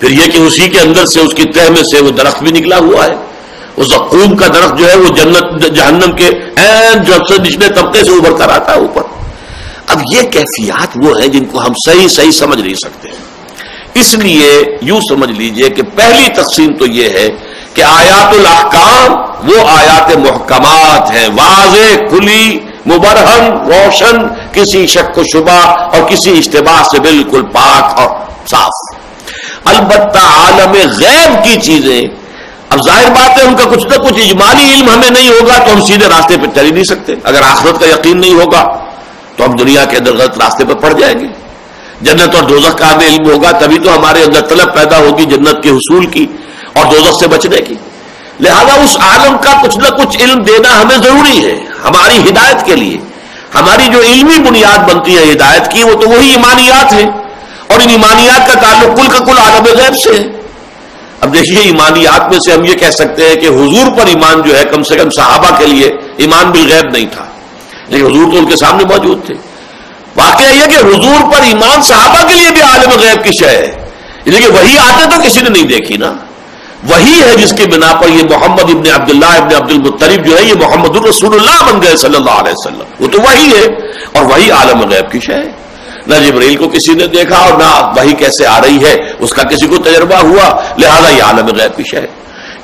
پھر یہ کہ اسی کے اندر سے اس کی تہ میں سے وہ درخت بھی نکلا ہوا ہے. وہ زقوم کا درخت جو ہے وہ جنت جہنم کے عین جو سب سے نچلے طبقے سے ابھر کر آتا ہے اوپر. اب یہ کیفیات وہ ہیں جن کو ہم صحیح سمجھ نہیں سکتے. اس لیے یوں سمجھ لیجئے کہ پہلی تقسیم تو یہ ہے کہ آیات الاحکام وہ آیات محکمات ہیں، واضح، کھلی، مبرہن، روشن، کسی شک و شبہ اور کسی اشتباہ سے بالکل پاک اور صاف. البتہ عالم غیب کی چیزیں، اب ظاہر بات ہے ان کا کچھ نہ کچھ اجمالی علم ہمیں نہیں ہوگا تو ہم سیدھے راستے پہ چل ہی نہیں سکتے. اگر آخرت کا یقین نہیں ہوگا تو ہم دنیا کے اندر غلط راستے پر پڑ جائیں گے. جنت اور دوزخ کا ہمیں علم ہوگا تبھی تو ہمارے اندر طلب پیدا ہوگی جنت کے حصول کی اور دوزخ سے بچنے کی. لہذا اس عالم کا کچھ نہ کچھ علم دینا ہمیں ضروری ہے ہماری ہدایت کے لیے. ہماری جو علمی بنیاد بنتی ہے ہدایت کی وہ تو وہی ایمانیات ہے، اور ان ایمانیات کا تعلق کل کا کل عالم غیب سے ہے. اب دیکھیے ایمانیات میں سے ہم یہ کہہ سکتے ہیں کہ حضور پر ایمان جو ہے کم سے کم صحابہ کے لیے ایمان بالغیب نہیں تھا، لیکن حضور تو ان کے سامنے موجود تھے. واقعہ یہ کہ حضور پر ایمان صحابہ کے لیے بھی عالم غیب کی شے ہے، لیکن وہی آتے تو کسی نے نہیں دیکھی نا. وہی ہے جس کے بنا پر یہ محمد ابن عبداللہ ابن عبد المطلب جو ہے یہ محمد الرسول اللہ بن گئے صلی اللہ علیہ وسلم. وہ تو وہی ہے اور وہی عالم غیب کی شے ہے. نہ جبرائیل کو کسی نے دیکھا اور نہ وہی کیسے آ رہی ہے اس کا کسی کو تجربہ ہوا، لہذا یہ عالم غیب کی شے ہے.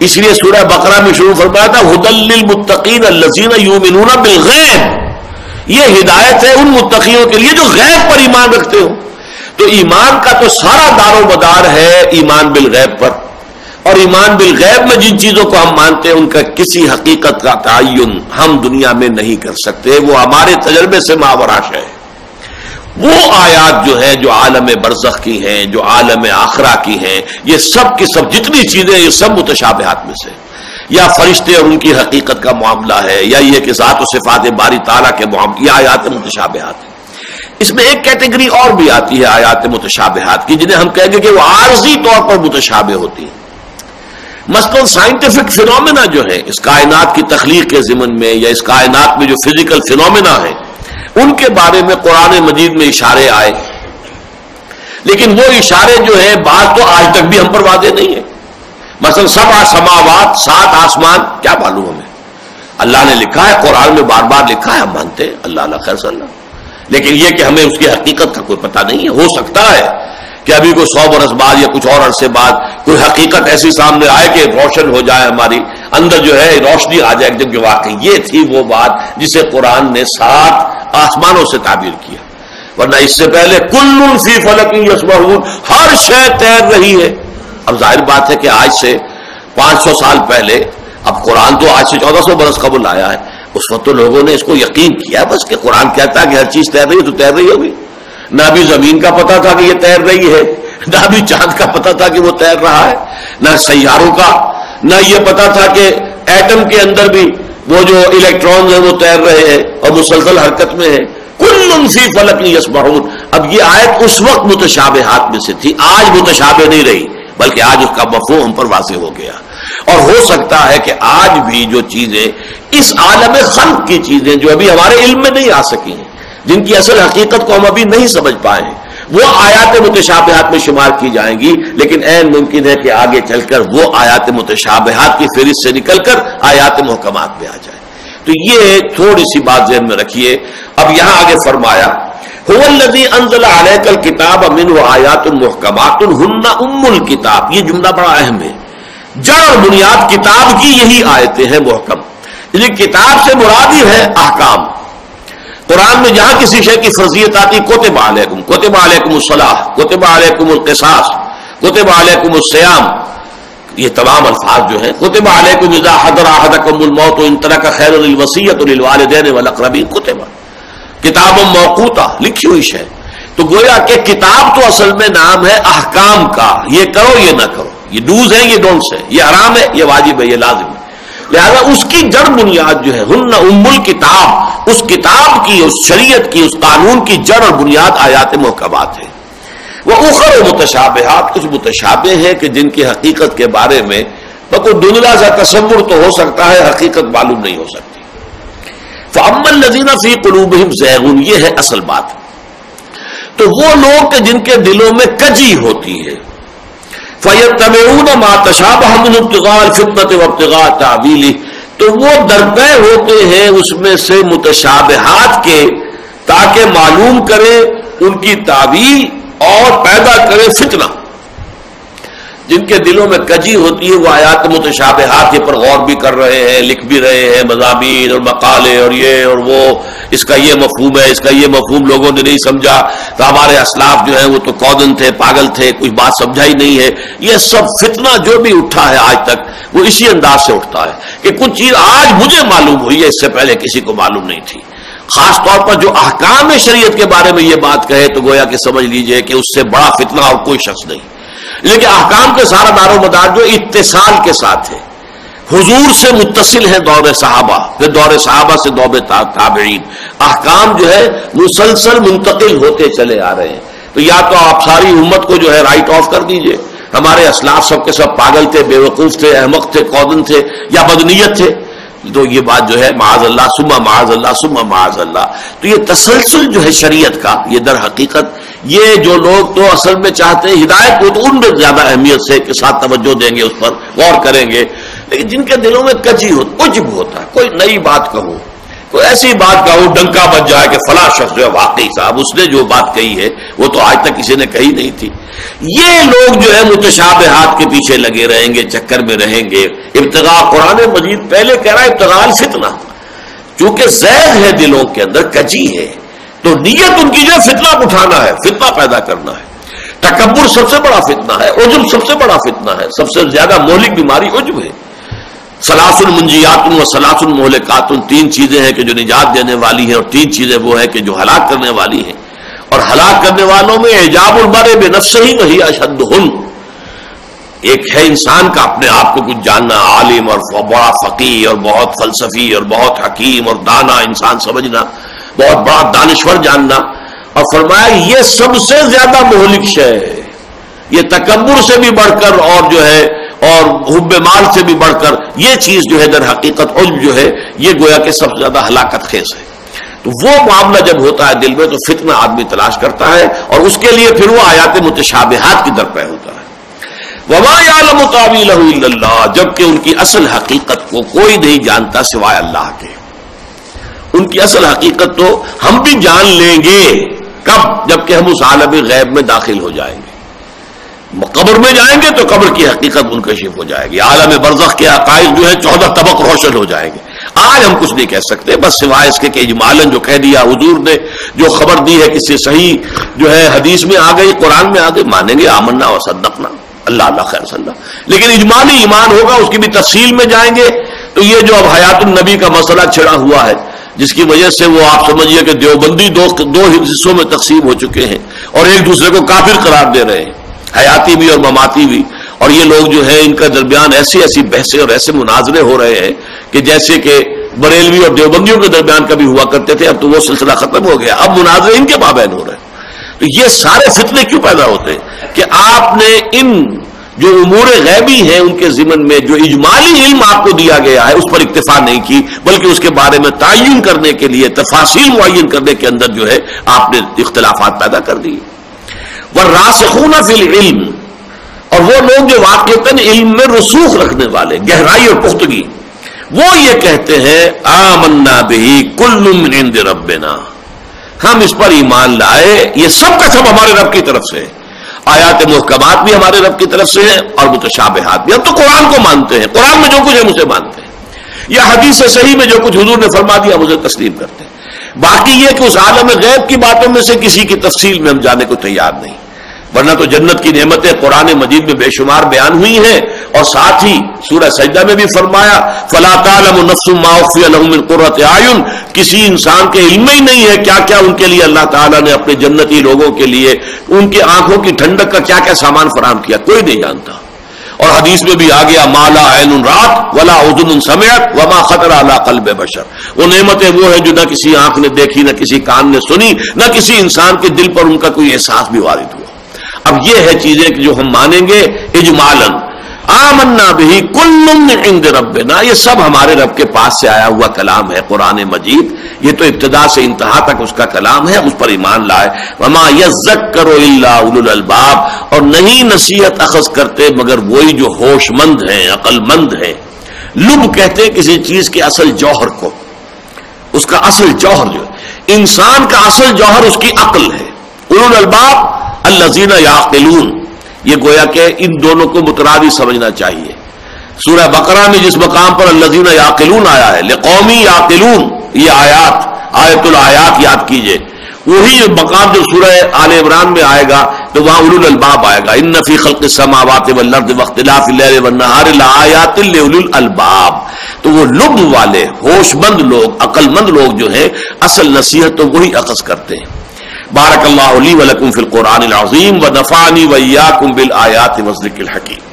اس لیے سورہ بقرہ میں شروع فرمایا تھا ہدی للمتقین الذین یؤمنون بالغیب. یہ ہدایت ہے ان متقیوں کے لیے جو غیب پر ایمان رکھتے ہو. تو ایمان کا تو سارا دار و مدار ہے ایمان بالغیب پر، اور ایمان بالغیب میں جن چیزوں کو ہم مانتے ہیں ان کا کسی حقیقت کا تعین ہم دنیا میں نہیں کر سکتے، وہ ہمارے تجربے سے ماوراء ہے. وہ آیات جو ہیں جو عالم برزخ کی ہیں، جو عالم آخرہ کی ہیں، یہ سب کی سب جتنی چیزیں یہ سب متشابہات میں سے، یا فرشتے اور ان کی حقیقت کا معاملہ ہے، یا یہ کہ ذات و صفات باری تعالیٰ کے معاملہ، یہ آیات متشابہات ہیں. اس میں ایک کیٹیگری اور بھی آتی ہے آیات متشابہات کی، جنہیں ہم کہیں گے کہ وہ عارضی طور پر متشابہ ہوتی ہیں. مثلا سائنٹیفک فینومینا جو ہے اس کائنات کی تخلیق کے ضمن میں، یا اس کائنات میں جو فزیکل فینومینا ہیں ان کے بارے میں قرآن مجید میں اشارے آئے، لیکن وہ اشارے جو ہیں بعض تو آج تک بھی ہم پر واضح نہیں ہے. مثلا 7 سماوات، 7 آسمان، کیا معلوم ہمیں؟ اللہ نے لکھا ہے، قرآن میں بار بار لکھا ہے، ہم مانتے ہیں، اللہ خیر صلی اللہ، لیکن یہ کہ ہمیں اس کی حقیقت کا کوئی پتہ نہیں ہے. ہو سکتا ہے کہ ابھی کوئی 100 برس بعد یا کچھ اور عرصے بعد کوئی حقیقت ایسی سامنے آئے کہ روشن ہو جائے، ہماری اندر جو ہے روشنی آ جائے کہ واقعی یہ تھی وہ بات جسے قرآن نے 7 آسمانوں سے تعبیر کیا. ورنہ اس سے پہلے کل فی فلک یسبحون، ہر شے تیر رہی ہے. اب ظاہر بات ہے کہ آج سے 500 سال پہلے، اب قرآن تو آج سے 1400 برس قبل آیا ہے، اس وقت تو لوگوں نے اس کو یقین کیا بس کہ قرآن کہتا ہے کہ ہر چیز تیر رہی ہے تو تیر رہی ہوگی. نہ ابھی زمین کا پتہ تھا کہ یہ تیر رہی ہے، نہ ابھی چاند کا پتہ تھا کہ وہ تیر رہا ہے، نہ سیاروں کا، نہ یہ پتہ تھا کہ ایٹم کے اندر بھی وہ جو الیکٹرانز ہیں وہ تیر رہے ہیں اور مسلسل حرکت میں ہیں. کل فی فلک یسبحون. اب یہ آیت اس وقت متشابہات میں سے تھی، آج متشابہ نہیں رہی، بلکہ آج اس کا مفہوم ہم پر واضح ہو گیا. اور ہو سکتا ہے کہ آج بھی جو چیزیں اس عالم خلق کی چیزیں جو ابھی ہمارے علم میں نہیں آ سکی ہیں، جن کی اصل حقیقت کو ہم ابھی نہیں سمجھ پائے ہیں، وہ آیات متشابہات میں شمار کی جائیں گی. لیکن عین ممکن ہے کہ آگے چل کر وہ آیات متشابہات کی فہرست سے نکل کر آیات محکمات میں آ جائے. تو یہ تھوڑی سی بات ذہن میں رکھیے. اب یہاں آگے فرمایا هو الذی انزل علیک الکتاب منہ آیات محکمات ہن ام الکتاب. یہ جملہ بڑا اہم ہے. جڑ اور بنیاد کتاب کی یہی آیتیں ہیں محکم. یعنی کتاب سے مراد ہی ہے احکام. قرآن میں جہاں کسی شے کی فرضیت آتی، کتب علیکم الصلاۃ، کتب علیکم القصاص، کتب علیکم الصیام، یہ تمام الفاظ جو ہیں، کتب علیکم اذا حضر احدکم الموت ان ترک خیر الوصیۃ للوالدین والاقربین، کتاب موقوتہ، لکھی ہوئی شے. تو گویا کہ کتاب تو اصل میں نام ہے احکام کا، یہ کرو یہ نہ کرو، یہ ڈوز ہیں یہ ڈونٹس ہیں، یہ حرام ہے یہ واجب ہے یہ لازم ہے. لہذا اس کی جڑ بنیاد جو ہے ہن ام الکتاب، اس کتاب کی، اس شریعت کی، اس قانون کی جڑ اور بنیاد آیات محکمات ہے. وہ اخر متشابہات، کچھ متشابہ ہیں کہ جن کی حقیقت کے بارے میں کوئی دنیا سا تصور تو ہو سکتا ہے، حقیقت معلوم نہیں ہو سکتی. فاما الذین فی قلوبہم زیغ، یہ ہے اصل بات. تو وہ لوگ کہ جن کے دلوں میں کجی ہوتی ہے، فَيَتَّبِعُونَ مَا تَشَابَهَ مِنْهُ ابْتِغَاءَ الْفِتْنَةِ وَابْتِغَاءَ تَأْوِيلِهِ. تو وہ درپے ہوتے ہیں اس میں سے متشابہات کے، تاکہ معلوم کرے ان کی تعویل اور پیدا کرے فتنہ. جن کے دلوں میں کجی ہوتی ہے وہ آیات متشابہات کے پر غور بھی کر رہے ہیں، لکھ بھی رہے ہیں مضامین اور مقالے اور یہ اور وہ، اس کا یہ مفہوم ہے، اس کا یہ مفہوم لوگوں نے نہیں سمجھا، تو ہمارے اسلاف جو ہیں وہ تو کودن تھے، پاگل تھے، کچھ بات سمجھا ہی نہیں ہے. یہ سب فتنہ جو بھی اٹھا ہے آج تک وہ اسی انداز سے اٹھتا ہے کہ کچھ چیز آج مجھے معلوم ہوئی ہے، اس سے پہلے کسی کو معلوم نہیں تھی. خاص طور پر جو احکام شریعت کے بارے میں یہ بات کہے تو گویا کہ سمجھ لیجئے کہ اس سے بڑا فتنہ اور کوئی شخص نہیں. لیکن احکام کے سارا دار و مدار جو اتصال کے ساتھ ہے، حضور سے متصل ہے دور صحابہ، پھر دور صحابہ سے دور تابعین. احکام جو ہے مسلسل منتقل ہوتے چلے آ رہے ہیں. تو یا تو آپ ساری امت کو جو ہے رائٹ آف کر دیجئے، ہمارے اسلاف سب کے سب پاگل تھے، بے وقوف تھے، احمق تھے، کودن تھے یا بدنیت تھے. تو یہ بات جو ہے معاذ اللہ ثم معاذ اللہ ثم معاذ اللہ. تو یہ تسلسل جو ہے شریعت کا، یہ در حقیقت یہ جو لوگ تو اصل میں چاہتے ہیں ہدایت کو، تو ان میں زیادہ اہمیت سے کے ساتھ توجہ دیں گے، اس پر غور کریں گے. لیکن جن کے دلوں میں کجی ہو، عجب ہوتا ہے، کوئی نئی بات کہو، کوئی ایسی بات کہو ڈنکا بج جائے کہ فلاں شخص جو ہے واقعی صاحب اس نے جو بات کہی ہے وہ تو آج تک کسی نے کہی نہیں تھی. یہ لوگ جو ہے متشابہات کے پیچھے لگے رہیں گے، چکر میں رہیں گے. ابتغاء، قرآن مجید پہلے کہہ رہا ہے ابتغاء الفتنہ، چونکہ زیغ ہے دلوں کے اندر، کجی ہے، تو نیت ان کی جو فتنہ اٹھانا ہے، فتنہ پیدا کرنا ہے۔ تکبر سب سے بڑا فتنہ ہے، عجب سب سے بڑا فتنہ ہے، سب سے زیادہ مہلک بیماری عجب ہے۔ ثلاث منجیات و ثلاث مہلکات، تین چیزیں ہیں کہ جو نجات دینے والی ہیں، اور تین چیزیں وہ ہیں کہ جو ہلاک کرنے والی ہیں، اور ہلاک کرنے والوں میں اعجاب المرء بنفسہ وہی اشدہن، ایک ہے انسان کا اپنے آپ کو کچھ جاننا، عالم اور بڑا فقیہ اور بہت فلسفی اور بہت حکیم اور دانا انسان سمجھنا، بہت بڑا دانشور جاننا، اور فرمایا یہ سب سے زیادہ مہلک شے ہے، یہ تکبر سے بھی بڑھ کر اور جو ہے اور حب مال سے بھی بڑھ کر یہ چیز جو ہے در حقیقت عجب جو ہے یہ گویا کہ سب سے زیادہ ہلاکت خیز ہے۔ تو وہ معاملہ جب ہوتا ہے دل میں تو فتنہ آدمی تلاش کرتا ہے، اور اس کے لیے پھر وہ آیات متشابہات کی درپے ہوتا ہے۔ وما یعلم تاویلہ الا اللہ، جبکہ ان کی اصل حقیقت کو کوئی نہیں جانتا سوائے اللہ کے۔ ان کی اصل حقیقت تو ہم بھی جان لیں گے، کب؟ جبکہ ہم اس عالم غیب میں داخل ہو جائیں گے، قبر میں جائیں گے تو قبر کی حقیقت منکشف ہو جائے گی، عالم برزخ کے حقائق جو ہے 14 طبق روشن ہو جائیں گے۔ آج ہم کچھ نہیں کہہ سکتے، بس سوائے اس کے کہ اجمالاً جو کہہ دیا حضور نے، جو خبر دی ہے کسی صحیح جو ہے حدیث میں آ گئی، قرآن میں آ گئی، مانیں گے، آمنا و صدقنا، اللہ اللہ خیر صلی اللہ، لیکن اجمالی ایمان ہوگا، اس کی بھی تفصیل میں جائیں گے۔ تو یہ جو اب حیات النبی کا مسئلہ چھڑا ہوا ہے، جس کی وجہ سے وہ آپ سمجھیے کہ دیوبندی دو حصوں میں تقسیم ہو چکے ہیں اور ایک دوسرے کو کافر قرار دے رہے ہیں، حیاتی بھی اور مماتی بھی، اور یہ لوگ جو ہے ان کا درمیان ایسی ایسی بحثیں اور ایسے مناظرے ہو رہے ہیں کہ جیسے کہ بریلوی اور دیوبندیوں کے درمیان کبھی ہوا کرتے تھے، اب تو وہ سلسلہ ختم ہو گیا، اب مناظرے ان کے مابین ہو رہے ہیں۔ تو یہ سارے فتنے کیوں پیدا ہوتے ہیں کہ آپ نے ان جو امور غیبی ہیں ان کے ضمن میں جو اجمالی علم آپ کو دیا گیا ہے اس پر اکتفا نہیں کی، بلکہ اس کے بارے میں تعین کرنے کے لیے، تفاصیل معین کرنے کے اندر جو ہے آپ نے اختلافات پیدا کر دیے۔ والراسخون فی العلم، اور وہ لوگ جو واقعتاً علم میں رسوخ رکھنے والے، گہرائی اور پختگی، وہ یہ کہتے ہیں آمنا بہ کل من عند ربنا، ہم اس پر ایمان لائے، یہ سب کا سب ہمارے رب کی طرف سے ہے، آیات محکمات بھی ہمارے رب کی طرف سے ہیں اور متشابہات بھی۔ ہم تو قرآن کو مانتے ہیں، قرآن میں جو کچھ ہے اسے مانتے ہیں، یا حدیث صحیح میں جو کچھ حضور نے فرما دیا ہم اسے تسلیم کرتے ہیں۔ باقی یہ کہ اس عالم غیب کی باتوں میں سے کسی کی تفصیل میں ہم جانے کو تیار نہیں، ورنہ تو جنت کی نعمتیں قرآن مجید میں بے شمار بیان ہوئی ہیں، اور ساتھ ہی سورہ سجدہ میں بھی فرمایا فلا تعلم نفس ما اخفی لهم من قرۃ اعین، کسی انسان کے علم ہی نہیں ہے کیا کیا ان کے لیے اللہ تعالیٰ نے اپنے جنتی لوگوں کے لیے ان کی آنکھوں کی ٹھنڈک کا کیا کیا سامان فراہم کیا، کوئی نہیں جانتا۔ اور حدیث میں بھی آ گیا ما لا عین رات ولا اذن سمعت وما خطر علی قلب بشر، وہ نعمتیں وہ ہیں جو نہ کسی آنکھ نے دیکھی، نہ کسی کان نے سنی، نہ کسی انسان کے دل پر ان کا کوئی احساس بھی وارد ہوا۔ اب یہ ہے چیزیں جو ہم مانیں گے اجمالاً، آمنا بہ کل من عند ربنا، یہ سب ہمارے رب کے پاس سے آیا ہوا کلام ہے قرآن مجید، یہ تو ابتدا سے انتہا تک اس کا کلام ہے، اس پر ایمان لائے۔ وما یذکر الا اولو الالباب، اور نہیں نصیحت اخذ کرتے مگر وہی جو ہوش مند ہیں، عقل مند ہیں۔ لب کہتے ہیں کسی چیز کے اصل جوہر کو، اس کا اصل جوہر جو ہے، انسان کا اصل جوہر اس کی عقل ہے۔ اولو الالباب الذین یعقلون، یہ گویا کہ ان دونوں کو مترادف سمجھنا چاہیے۔ سورہ بقرہ میں جس مقام پر الذین یعقلون آیا ہے، لقوم یعقلون، یہ آیات آیت الآیات یاد کیجئے، وہی مقام جو سورہ آل عمران میں آئے گا تو وہاں اولو الالباب آئے گا، ان فی خلق السماوات والارض واختلاف اللیل والنہار لآیات لاولی الالباب، تو وہ لب والے ہوش مند لوگ، عقل مند لوگ جو ہیں اصل نصیحت تو وہی اخذ کرتے ہیں۔ بارک اللہ لی ولکم فی القرآن العظیم ونفعنی وإیاکم بالآیات والذکر الحکیم۔